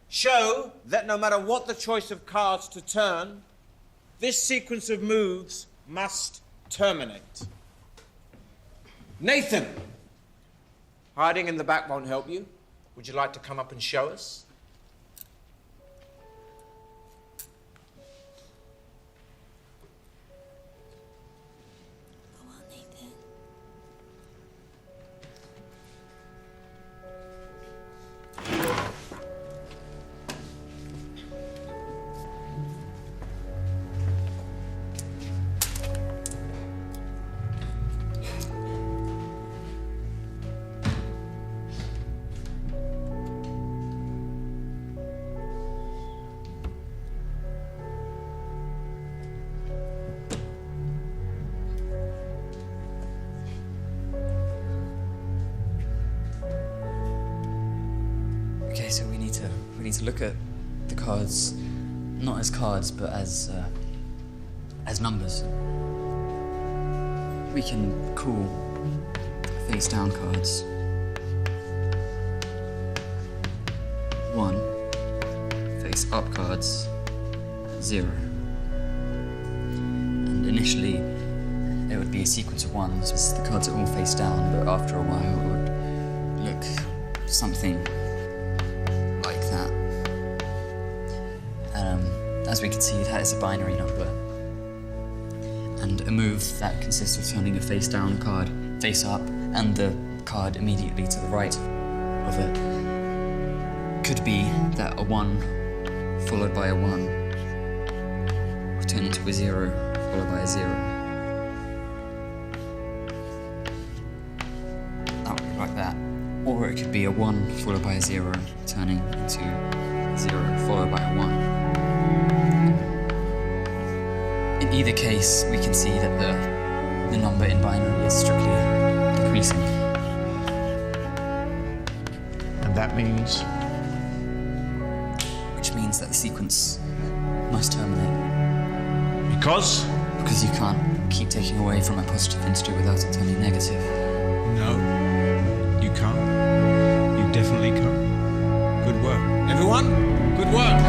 Show that no matter what the choice of cards to turn, this sequence of moves must terminate. Nathan, hiding in the back won't help you. Would you like to come up and show us? Okay, so we need to look at the cards, not as cards, but as numbers. We can call face-down cards 1, face-up cards 0. And initially, it would be a sequence of 1s, as the cards are all face down, but after a while, it would look something like that. As we can see, that is a binary number. And a move that consists of turning a face-down card face up and the card immediately to the right of it could be that a 1 followed by a 1 will turn into a 0 followed by a 0. That would be like that. Or Or it could be a 1 followed by a 0, turning into 0 followed by a 1. In either case, we can see that the number in binary is strictly decreasing. And that means? Which means that the sequence must terminate. Because? Because you can't keep taking away from a positive integer without it turning negative. No, you can't. You definitely can't. Good work. Everyone, good work.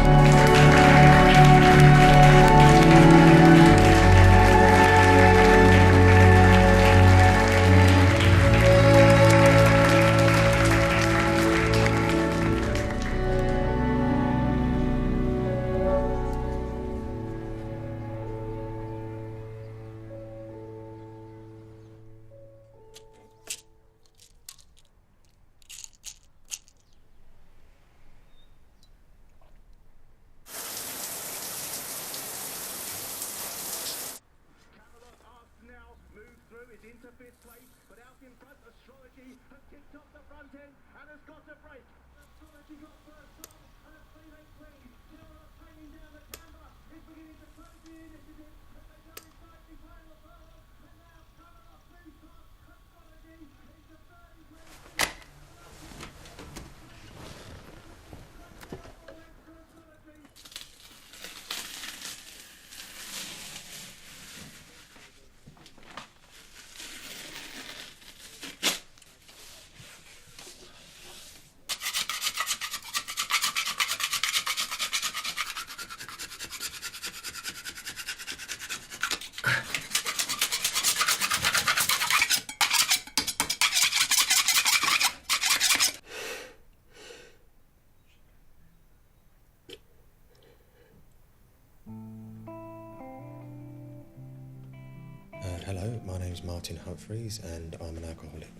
Hello, my name's Martin Humphreys and I'm an alcoholic.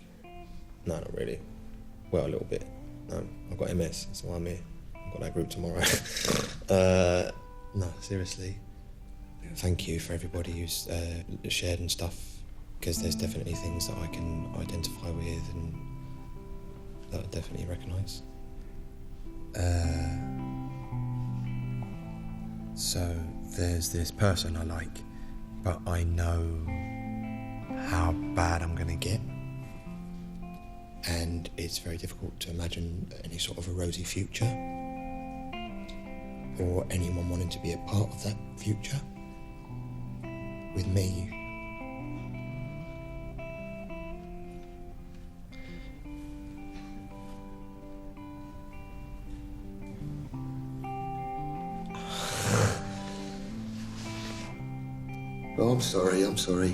No, not really. Well, a little bit. I've got MS, that's why I'm here. I've got that group tomorrow. No, seriously. Thank you for everybody who's shared and stuff, because there's definitely things that I can identify with and that I definitely recognise. So there's this person I like, but I know how bad I'm gonna get. And it's very difficult to imagine any sort of a rosy future or anyone wanting to be a part of that future with me. Oh, I'm sorry.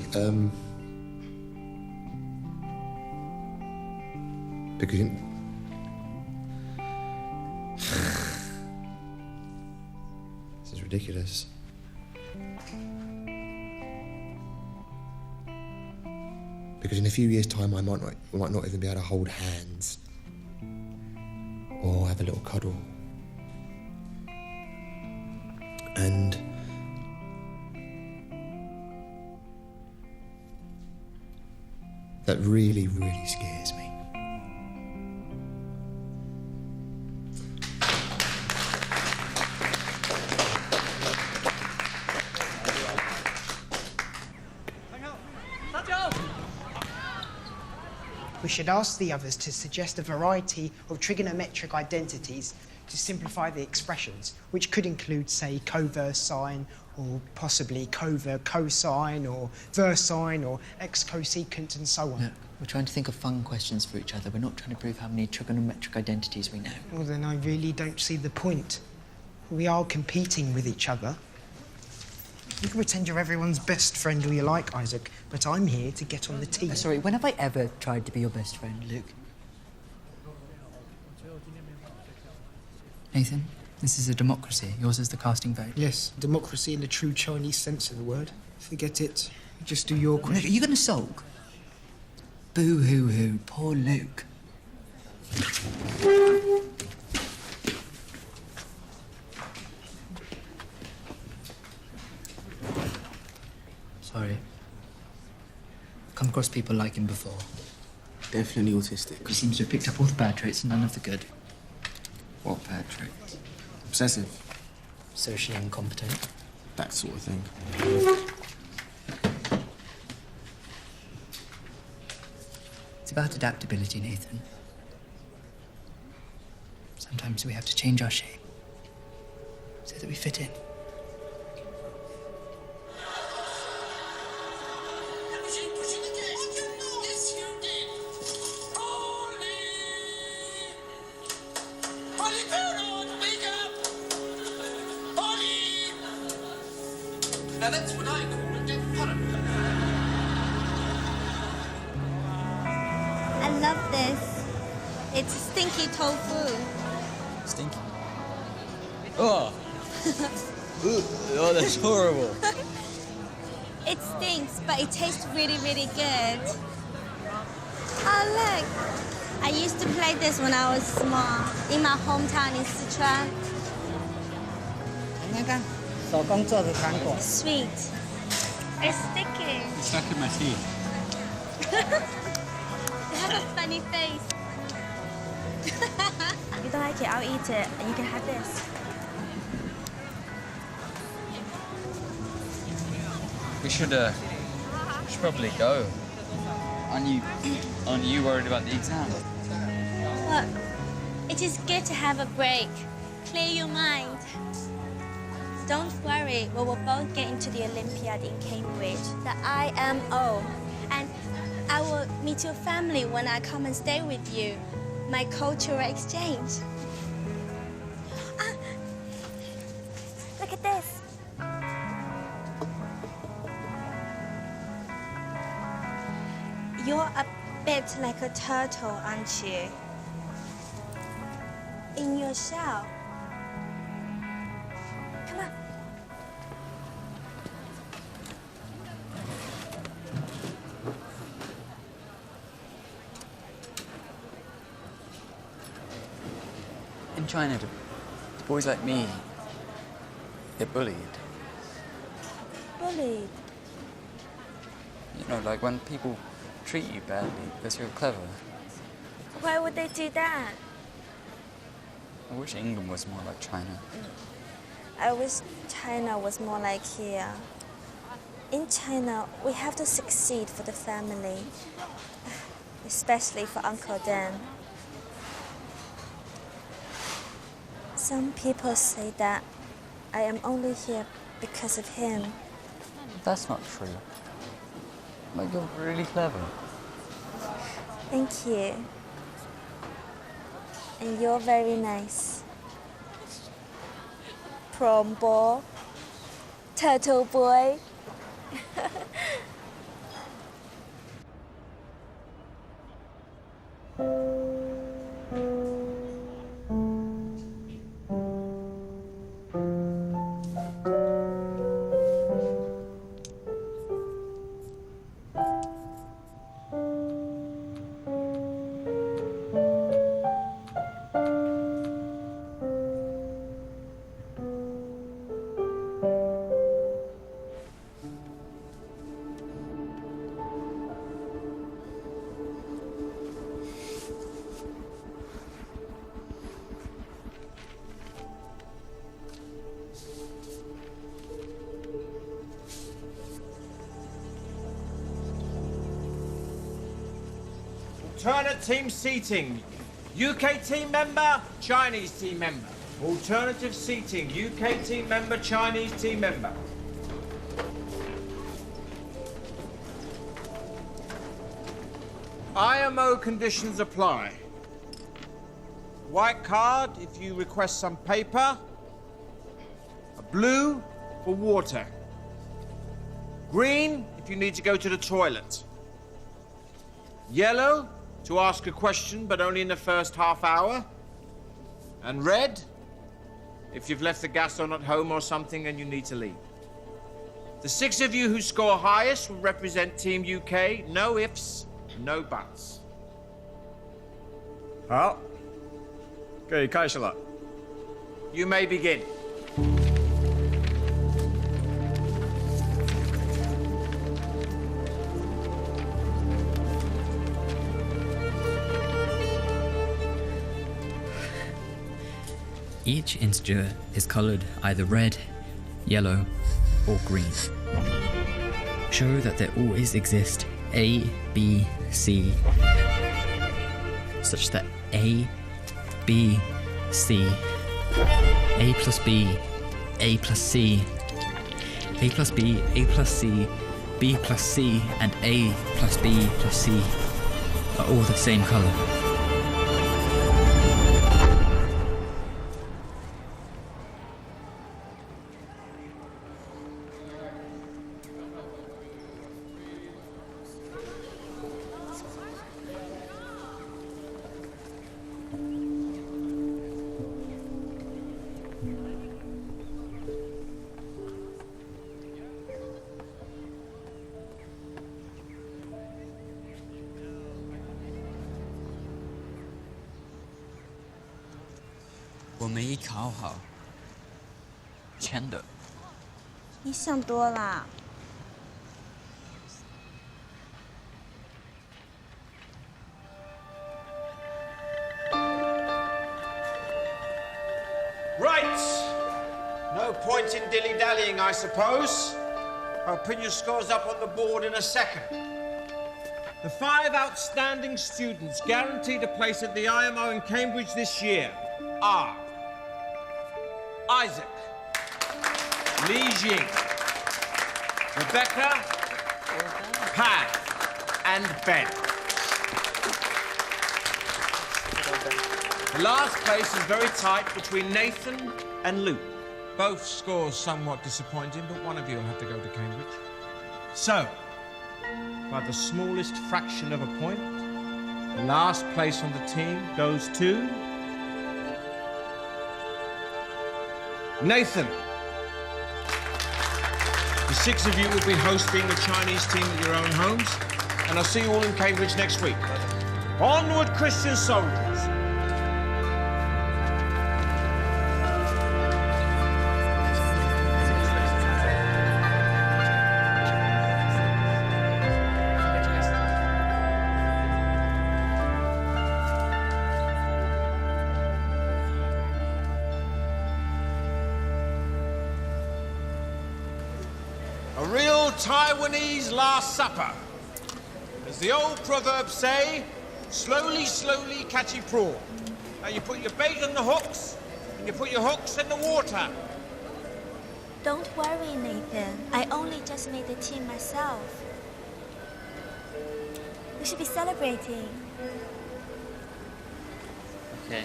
Because this is ridiculous. Because in a few years' time, I might not even be able to hold hands or have a little cuddle. And that really, really scares me. We should ask the others to suggest a variety of trigonometric identities to simplify the expressions, which could include, say, coverse sine, or possibly cover cosine, or versine, or x cosecant, and so on. Look, we're trying to think of fun questions for each other. We're not trying to prove how many trigonometric identities we know. Well, then I really don't see the point. We are competing with each other. You can pretend you're everyone's best friend all you like, Isaac, but I'm here to get on the team. Sorry, when have I ever tried to be your best friend, Luke? Nathan, this is a democracy. Yours is the casting vote. Yes, democracy in the true Chinese sense of the word. Forget it. Just do your question. Are you going to sulk? Boo-hoo-hoo, poor Luke. Sorry. I've come across people like him before. Definitely autistic. He seems to have picked up all the bad traits and none of the good. What bad traits? Obsessive. Socially incompetent. That sort of thing. It's about adaptability, Nathan. Sometimes we have to change our shape so that we fit in. Now that's what I call a dead pun. I love this. It's stinky tofu. Stinky. Oh. Oh, that's horrible. It stinks, but it tastes really, really good. Oh, look. I used to play this when I was small, in my hometown in Sichuan. Sweet. It's sticky. It's stuck in my teeth. They have a funny face. You don't like it, I'll eat it, and you can have this. We should probably go. Aren't you worried about the exam? Look, it is good to have a break. Clear your mind. Don't worry, we will both get into the Olympiad in Cambridge, the IMO. And I will meet your family when I come and stay with you. My cultural exchange. Ah, look at this. You're a bit like a turtle, aren't you? In your shell. Come on. In China, boys like me, they're bullied. Bullied? You know, like when people treat you badly because you're clever. Why would they do that? I wish England was more like China. I wish China was more like here. In China, we have to succeed for the family, especially for Uncle Dan. Some people say that I am only here because of him. That's not true. Like, you're really clever. Thank you. And you're very nice. Prom ball, turtle boy. Alternate team seating. UK team member, Chinese team member. Alternative seating. UK team member, Chinese team member. IMO conditions apply. White card if you request some paper. A blue for water. Green if you need to go to the toilet. Yellow to ask a question, but only in the first half hour. And red if you've left the gas on at home or something and you need to leave. The 6 of you who score highest will represent Team UK. No ifs, no buts. 好，可以开始了。 You may begin. Each integer is coloured either red, yellow, or green. Show that there always exist A, B, C, such that A, B, C, A plus B, A plus C, A plus B, A plus C, B plus C, and A plus B plus C are all the same colour.你想多了。Right! No point in dilly-dallying, I suppose. I'll pin your scores up on the board in a second. The 5 outstanding students guaranteed a place at the IMO in Cambridge this year are Isaac, Li Jing, Rebecca, Pat, and Ben. The last place is very tight between Nathan and Luke. Both scores somewhat disappointing, but one of you will have to go to Cambridge. So, by the smallest fraction of a point, the last place on the team goes to Nathan. The 6 of you will be hosting the Chinese team at your own homes, and I'll see you all in Cambridge next week. Onward, Christian soldiers! A real Taiwanese Last Supper. As the old proverbs say, slowly, slowly catch your prawn. Now you put your bait on the hooks, and you put your hooks in the water. Don't worry, Nathan. I only just made the team myself. We should be celebrating. Okay.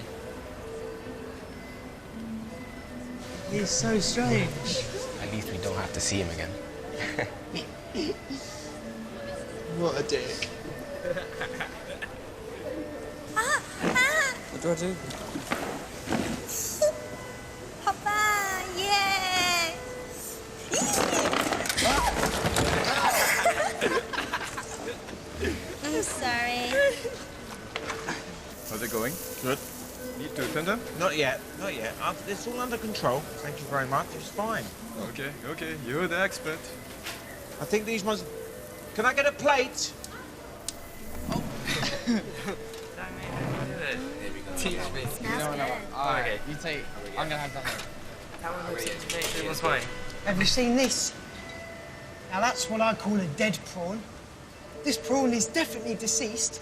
He's so strange. At least we don't have to see him again. What a dick. What do I do? Papa, yay! I'm sorry. How's it going? Good. Need to attend them? Not yet, not yet. It's all under control. Thank you very much. It's fine. Okay, okay. You're the expert. I think these ones... Can I get a plate? Teach me. Oh, okay, you take. I'm gonna have that one. That one looks interesting. It was fine. Have you seen this? Now that's what I call a dead prawn. This prawn is definitely deceased.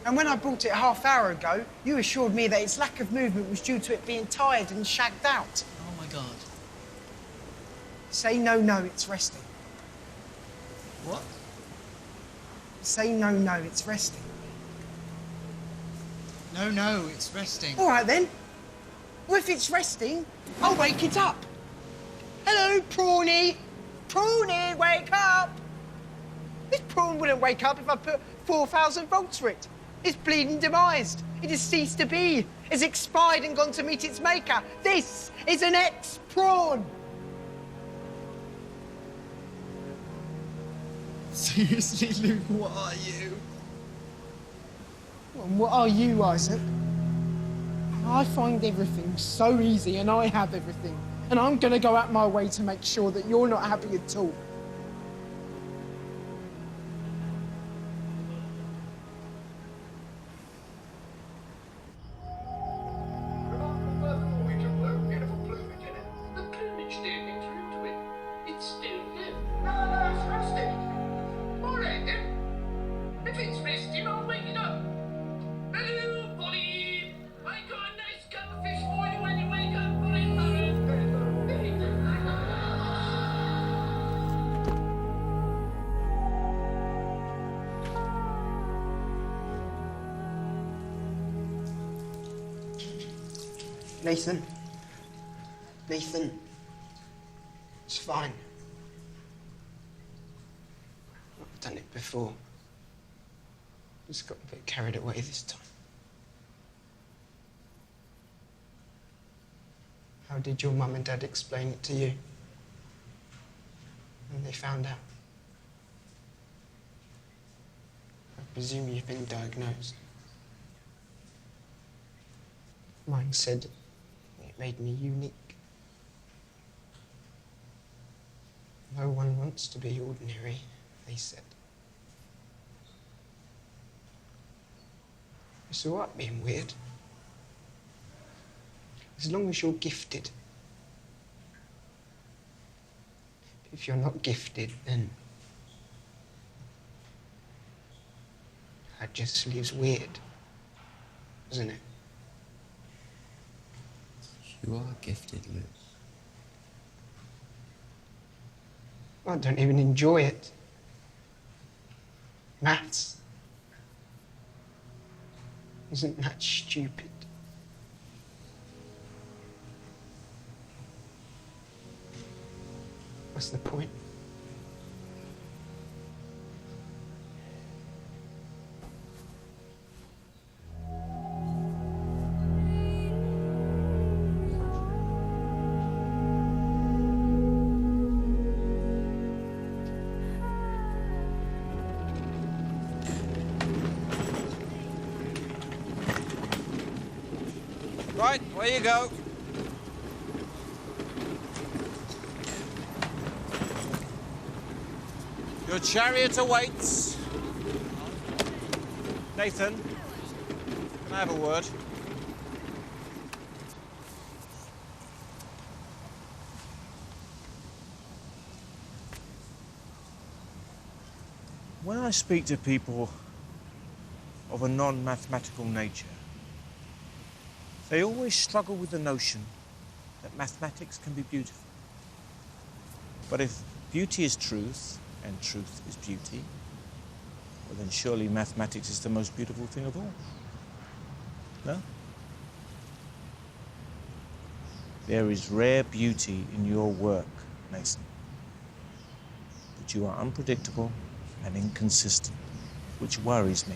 And when I brought it a half-hour ago, you assured me that its lack of movement was due to it being tired and shagged out. Oh my god. Say no, it's resting. What? Say no, it's resting. No, it's resting. All right, then. Well, if it's resting, I'll wake it up. Hello, prawny. Prawny, wake up. This prawn wouldn't wake up if I put 4,000 volts for it. It's bleeding demised. It has ceased to be. It's expired and gone to meet its maker. This is an ex-prawn. Seriously, Luke, what are you? And what are you, Isaac? I find everything so easy and I have everything. And I'm gonna go out my way to make sure that you're not happy at all. Nathan. Nathan. It's fine. I've done it before. Just got a bit carried away this time. How did your mum and dad explain it to you? When they found out? I presume you've been diagnosed. Mine said it made me unique. No one wants to be ordinary, they said. It's all right being weird. As long as you're gifted. If you're not gifted, then that just leaves weird, doesn't it? You are gifted, Luke. I don't even enjoy it. Maths. Isn't that stupid? What's the point? Right, where you go. Your chariot awaits. Nathan, can I have a word? When I speak to people of a non-mathematical nature, they always struggle with the notion that mathematics can be beautiful. But if beauty is truth, and truth is beauty, well then surely mathematics is the most beautiful thing of all. No? There is rare beauty in your work, Nathan. But you are unpredictable and inconsistent, which worries me.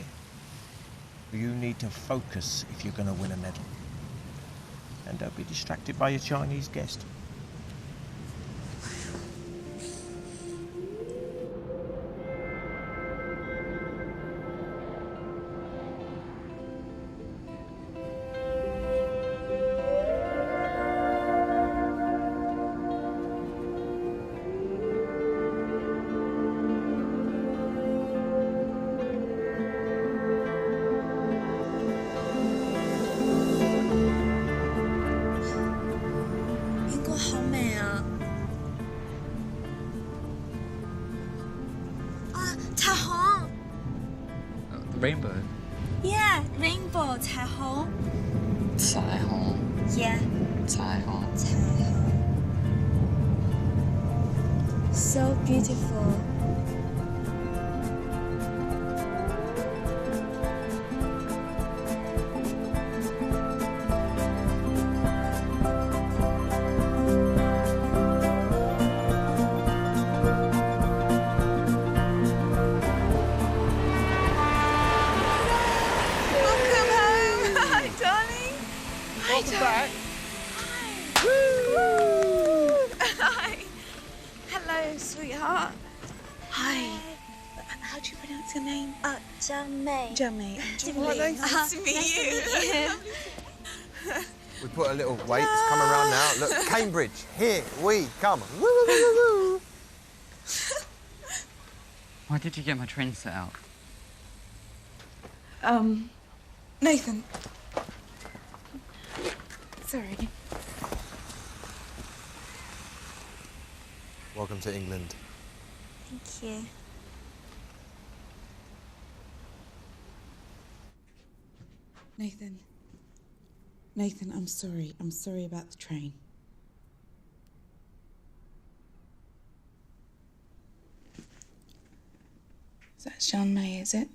You need to focus if you're going to win a medal. And don't be distracted by your Chinese guest. Rainbow. Yeah, rainbow, 彩虹. 彩虹. Yeah. 彩虹. 彩虹. So beautiful. Welcome back. Hi. Hello, sweetheart. Hi. How do you pronounce your name? Zhang Mei. Zhang Mei. Nice to meet you. We put a little weight. It's coming around now. Look, Cambridge. Here we come. Woo, woo, woo, woo, woo. Why did you get my train set out? Nathan. Sorry. Welcome to England. Thank you. Nathan. Nathan, I'm sorry. I'm sorry about the train. That's Zhang Mei, is it?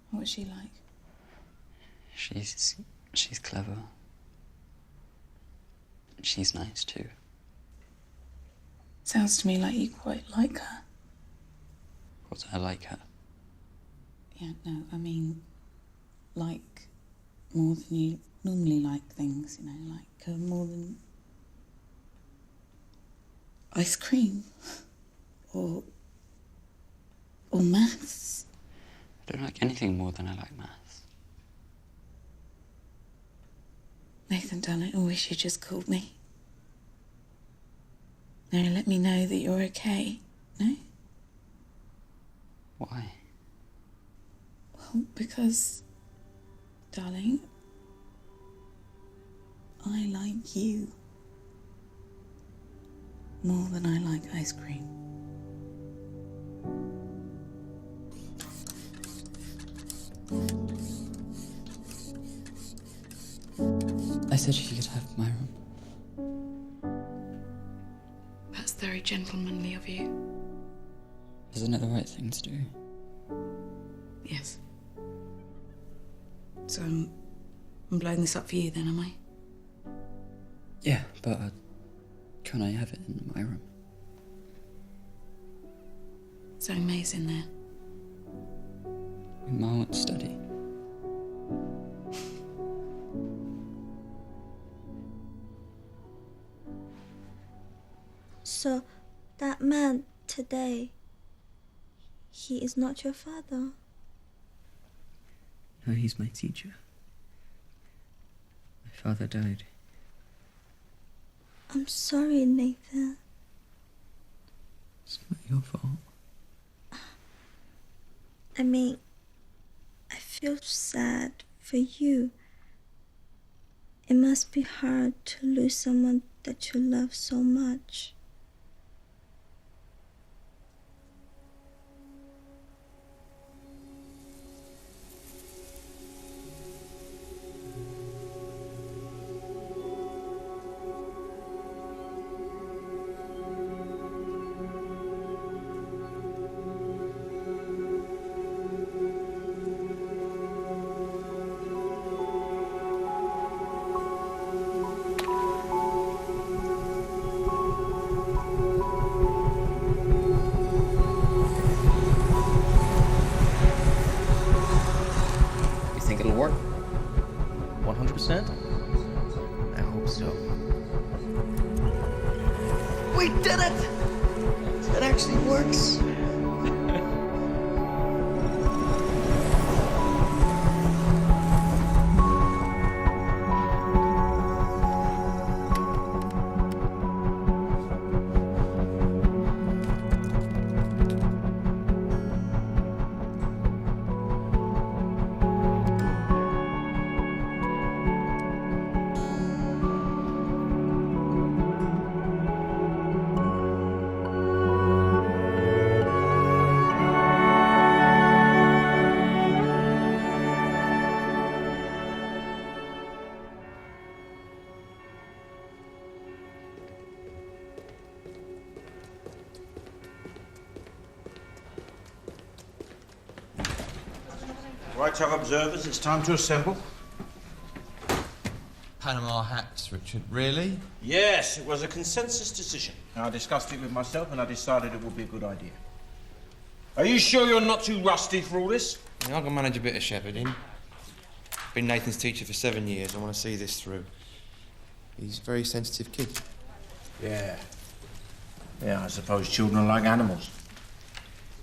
What was she like? She's clever. she's nice too. Sounds to me like you quite like her. What do I like her? Yeah, no, I mean, like more than you normally like things, you know, like her more than ice cream or maths. I don't like anything more than I like maths. Nathan, darling, I wish you just called me. No, let me know that you're okay. No? Why? Well, because, darling, I like you more than I like ice cream. I said you could have my room. That's very gentlemanly of you. Isn't it the right thing to do? Yes. So I'm blowing this up for you then, am I? Yeah, but can I have it in my room? So May's in there. In my own study. So, that man today, he is not your father? No, he's my teacher. My father died. I'm sorry, Nathan. It's not your fault. I mean, I feel sad for you. It must be hard to lose someone that you love so much. Think it'll work? 100%? I hope so. We did it! It actually works. Right, our observers, it's time to assemble. Panama hats, Richard. Really? Yes, it was a consensus decision. I discussed it with myself and I decided it would be a good idea. Are you sure you're not too rusty for all this? Yeah, I can manage a bit of shepherding. Been Nathan's teacher for 7 years. I want to see this through. He's a very sensitive kid. Yeah. Yeah, I suppose children are like animals.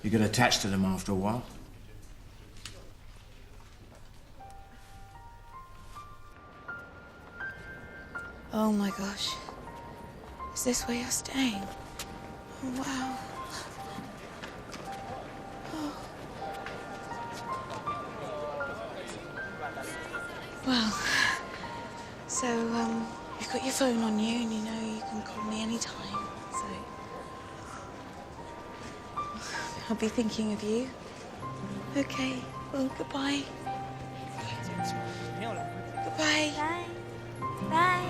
You get attached to them after a while. Oh my gosh. Is this where you're staying? Oh, wow. Oh. Well, so, you've got your phone on you and you know you can call me anytime, so... I'll be thinking of you. Okay, well, goodbye. Goodbye. Bye. Bye.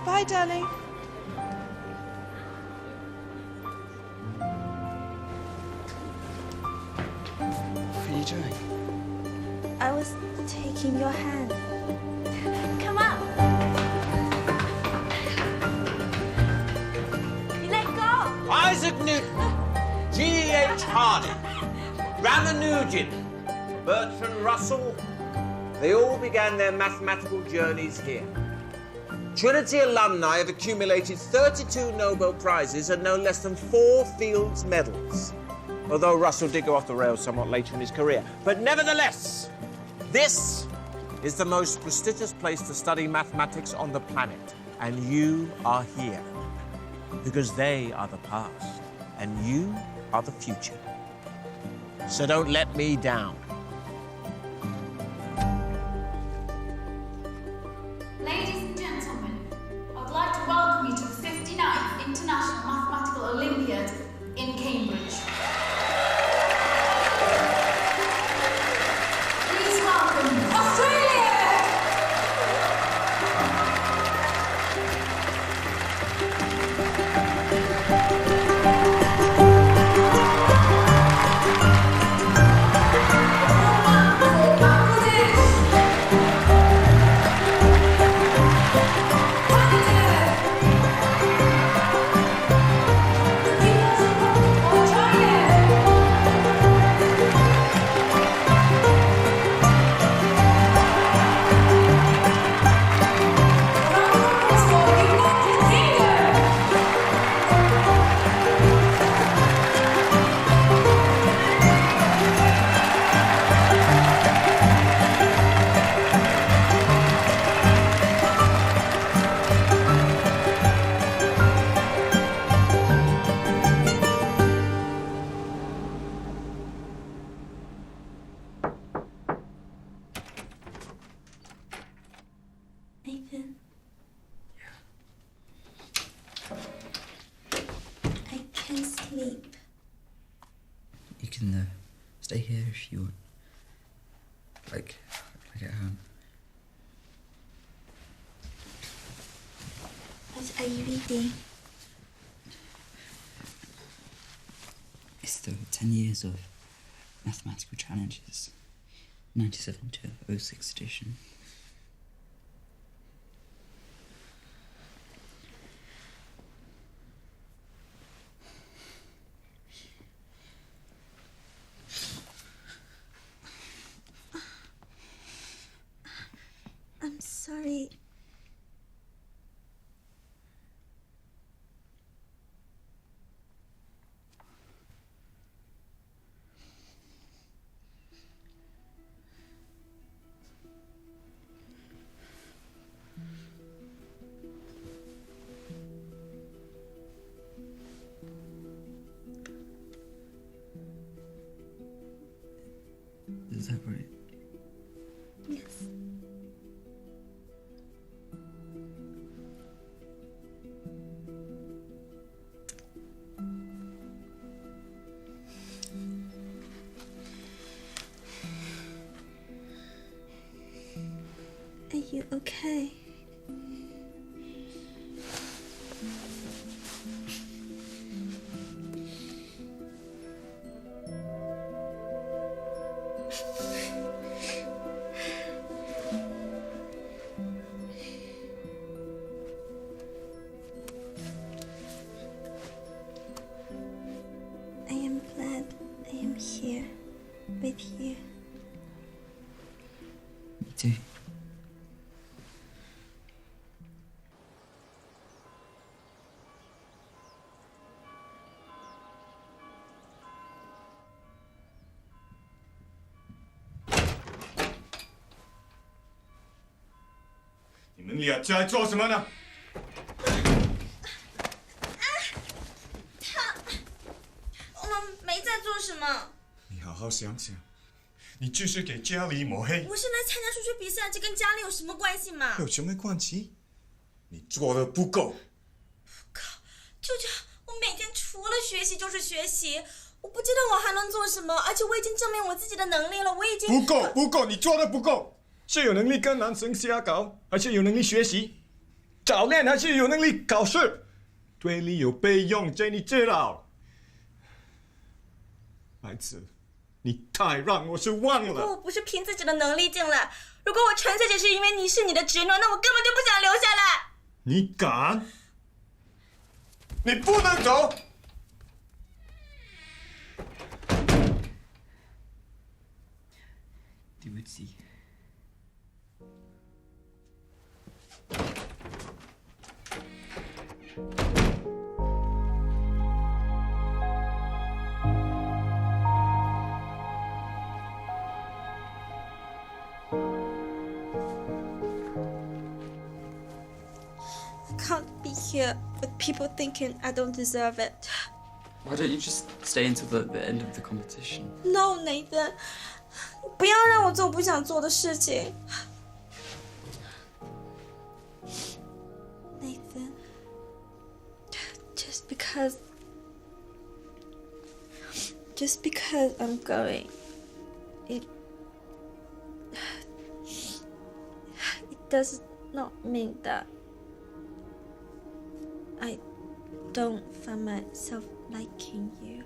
Bye, darling. What are you doing? I was taking your hand. Come on. Newton, G.H. Harding, Ramanujan, Bertrand Russell, they all began their mathematical journeys here. Trinity alumni have accumulated 32 Nobel Prizes and no less than 4 Fields Medals. Although Russell did go off the rails somewhat later in his career. But nevertheless, this is the most prestigious place to study mathematics on the planet. And you are here. Because they are the past, and you are the future. So don't let me down. Ladies and gentlemen, I would like to welcome you to the 59th International Mathematical Olympiad in Cambridge. Please welcome Australia! Nathan. I can't sleep. You can stay here if you want. Like at home. What are you reading? It's the 10 years of mathematical challenges, 97 to 06 edition. I'm sorry. Is that right? Yes. Are you okay? I am glad I am here with you. Me too.你们俩在做什么呢？我们没在做什么。你好好想想，你就是给家里抹黑，我是来参加数学比赛，这跟家里有什么关系吗？有什么关系？你做的不够。舅舅，我每天除了学习就是学习，我不知道我还能做什么，而且我已经证明我自己的能力了，我已经不够，你做的不够。是有能力跟男生瞎搞，还是有能力学习？早恋还是有能力考试？对你有备用，这你知道。孩子，你太让我失望了。如果我不是凭自己的能力进来，如果我纯粹只是因为你是你的侄女，那我根本就不想留下来。你敢？你不能走！ would see. I can't be here with people thinking I don't deserve it. Why don't you just stay until the end of the competition? No, Nathan. 不要让我做不想做的事情。Nathan, just because I'm going, it does not mean that I don't find myself liking you.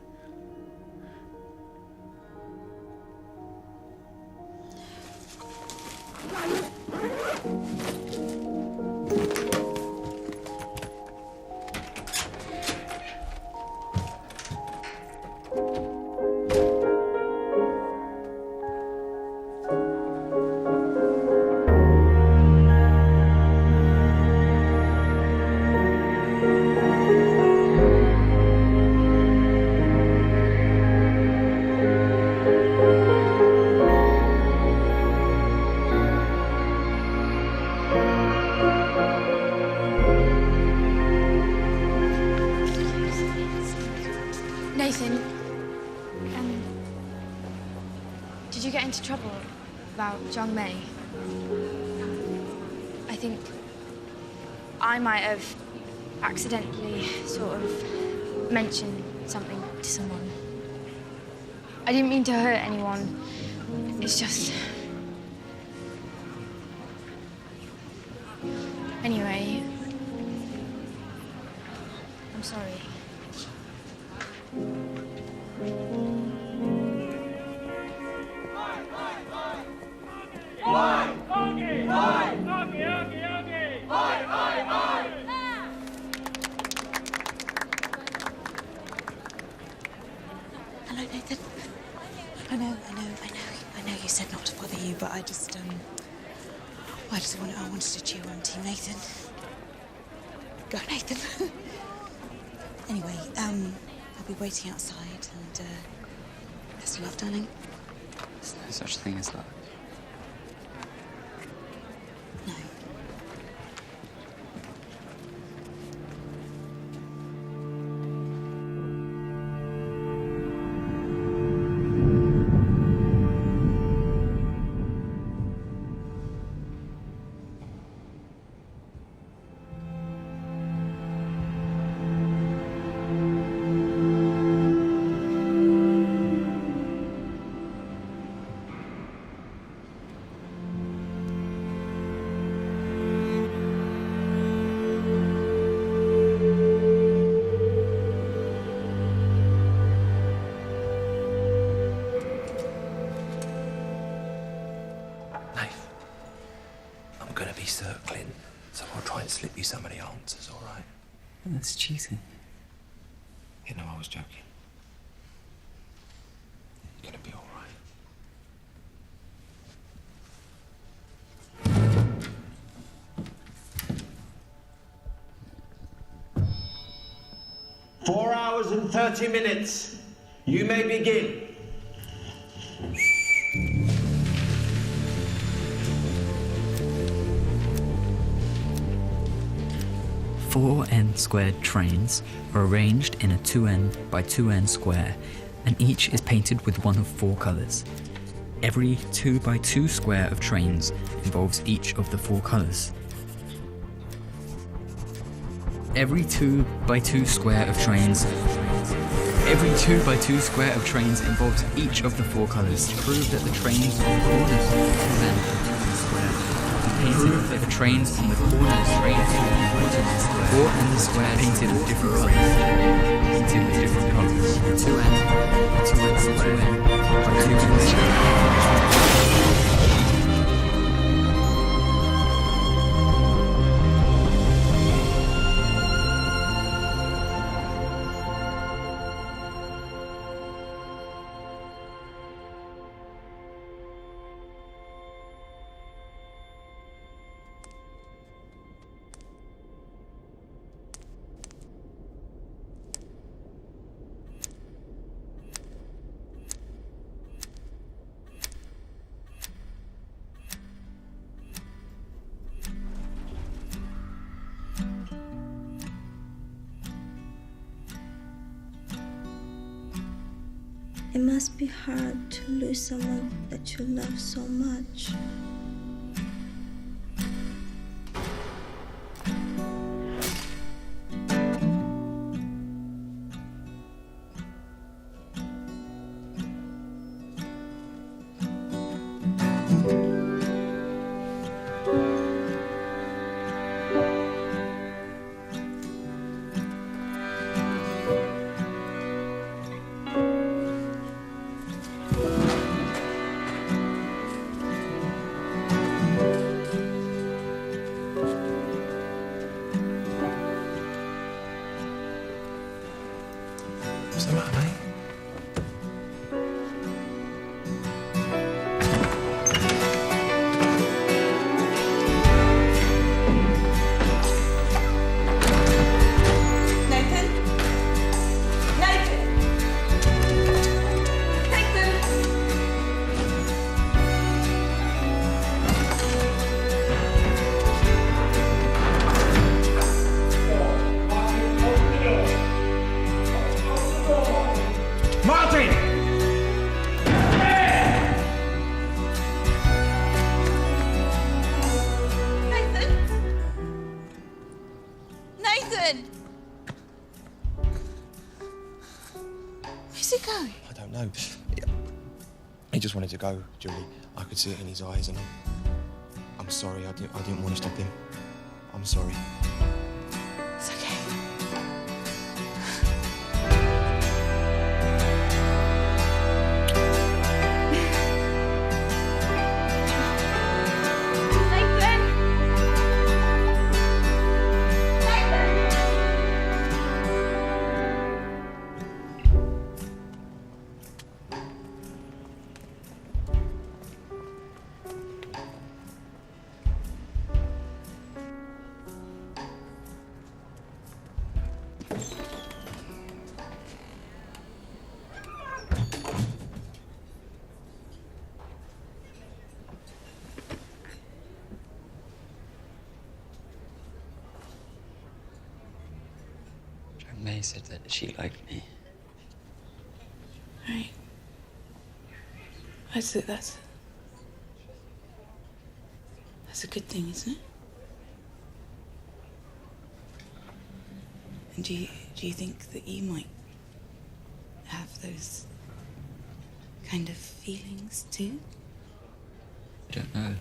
Nathan, did you get into trouble about Zhang Mei? I think I might have accidentally sort of mentioned something to someone. I didn't mean to hurt anyone. It's just... Anyway, I'm sorry. Hello, Nathan. I know you said not to bother you, but I wanted to cheer on Team Nathan. Go, Nathan. Anyway, I'll be waiting outside and best of luck, darling. There's no such thing as luck. No. I'm gonna be circling, so I'll try and slip you some of the answers, all right? That's cheating. You know, I was joking. You're gonna be all right. 4 hours and 30 minutes. You may begin. Four n-squared trains are arranged in a 2n by 2n square, and each is painted with one of four colours. Every 2 by 2 square of trains involves each of the four colours. Every 2 by 2 square of trains involves each of the four colours. To prove that the trains on the corners of the 2n square are painted, that the trains on the corners of 4n square painted with different colours. Painted with different colours. 2n square by 2n square. It must be hard to lose someone that you love so much. What's the matter, mate? Nathan? Nathan? Nathan? Martin! Nathan? Nathan? Where's he going? I don't know. He just wanted to go, Julie. I could see it in his eyes, and I'm sorry. I didn't want to stop him. I'm sorry. It's okay. May said that she liked me. Right. That's a good thing, isn't it? And do you think that you might have those kind of feelings too? I don't know.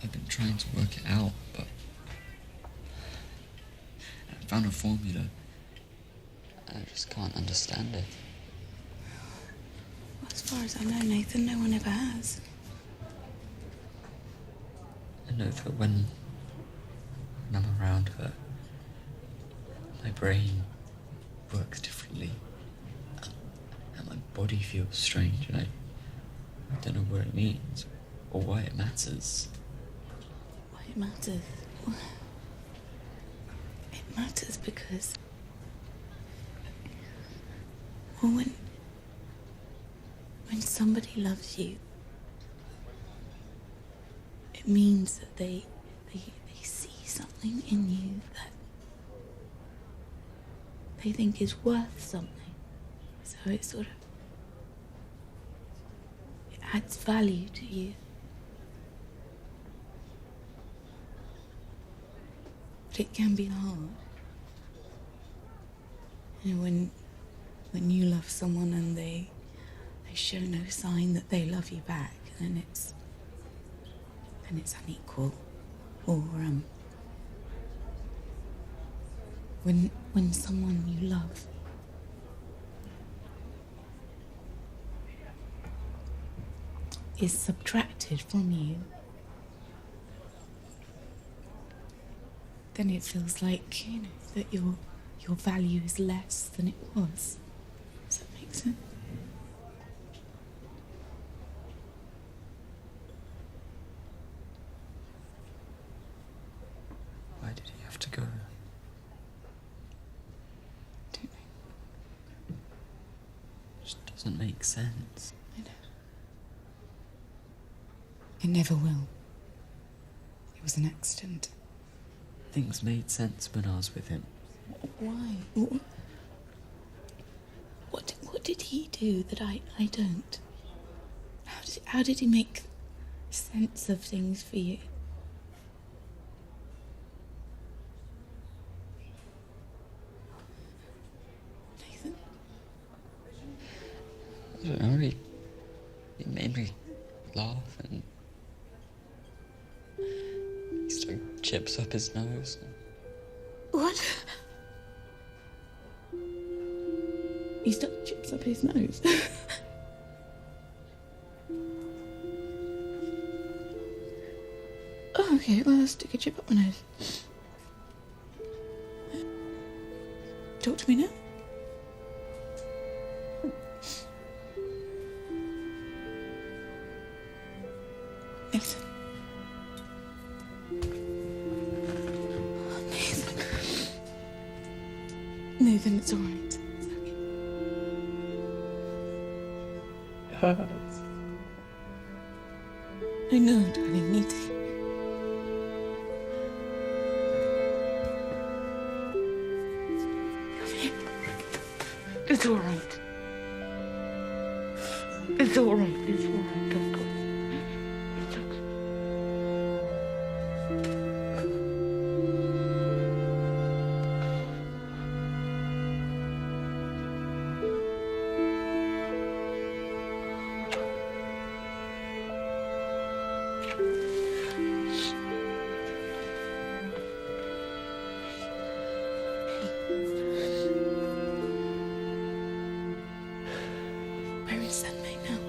I've been trying to work it out, but I found a formula. I just can't understand it. As far as I know, Nathan, no one ever has. I know that when I'm around her, my brain works differently. And my body feels strange, and I don't know what it means or why it matters. Why it matters? It matters because, well, when somebody loves you, it means that they see something in you that they think is worth something. So it sort of, it adds value to you. But it can be hard. You know, when you love someone and they show no sign that they love you back, then it's unequal. Or when someone you love is subtracted from you, then it feels like, you know, that your value is less than it was. Does that make sense? Why did he have to go? Don't know. Just doesn't make sense. I know. It never will. It was an accident. Things made sense when I was with him. Why? What did he do that I don't? How did he make sense of things for you? Nathan? I don't know, he made me laugh and he stuck chips up his nose. What? He stuck chips up his nose? Oh, okay, well, I'll stick a chip up my nose. Talk to me now. Nathan. Nathan, it's all right. It's okay. It hurts. I know, darling, me too. It's all right. It's all right. It's all right. Don't go. It's okay. Where is Sunmay now?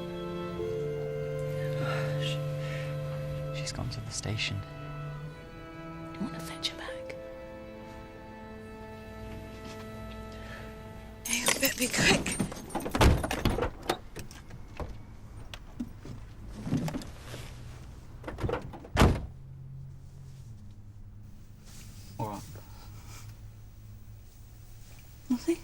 She's gone to the station. You want to fetch her back? Hey, you better be quick. What? Nothing.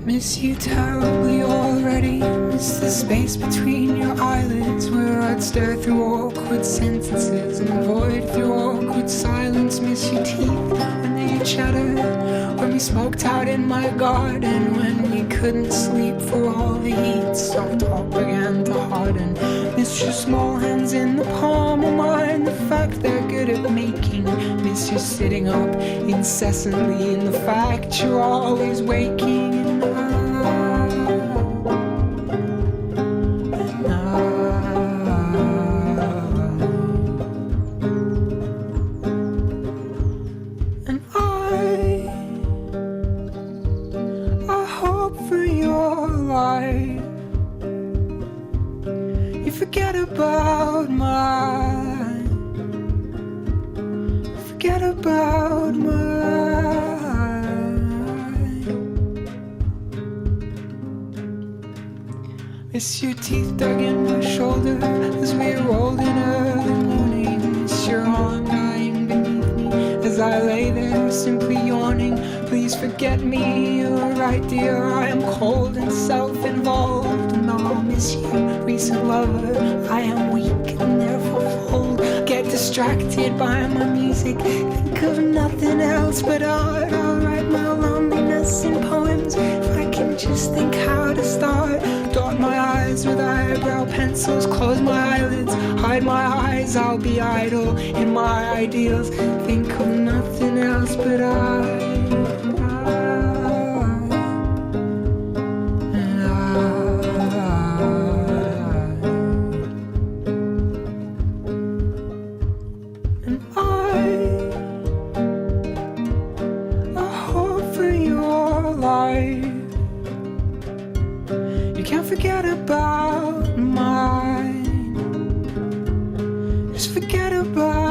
Miss you terribly already. Miss the space between your eyelids, where I'd stare through awkward sentences and avoid through awkward silence. Miss your teeth when they chattered, when we smoked out in my garden, when we couldn't sleep for all the heat. Soft talk began to harden. Miss your small hands in the palm of mine, the fact they're good at making. Miss you sitting up incessantly, in the fact you're always waking. And I hope for your life you forget about mine, forget about mine. Miss your teeth dug in my shoulder as we rolled in early morning. Miss your arm dying beneath me as I lay there simply yawning. Please forget me, you're right dear, I am cold and self-involved. And I'll miss you, recent lover, I am weak and therefore cold. Get distracted by my music, think of nothing else but art. I'll write my loneliness in poems, if I can just think how to start. Dot my eyes with eyebrow pencils, close my eyelids, hide my eyes. I'll be idle in my ideals, think of nothing else but I hope for your life you can't forget about mine. Just forget about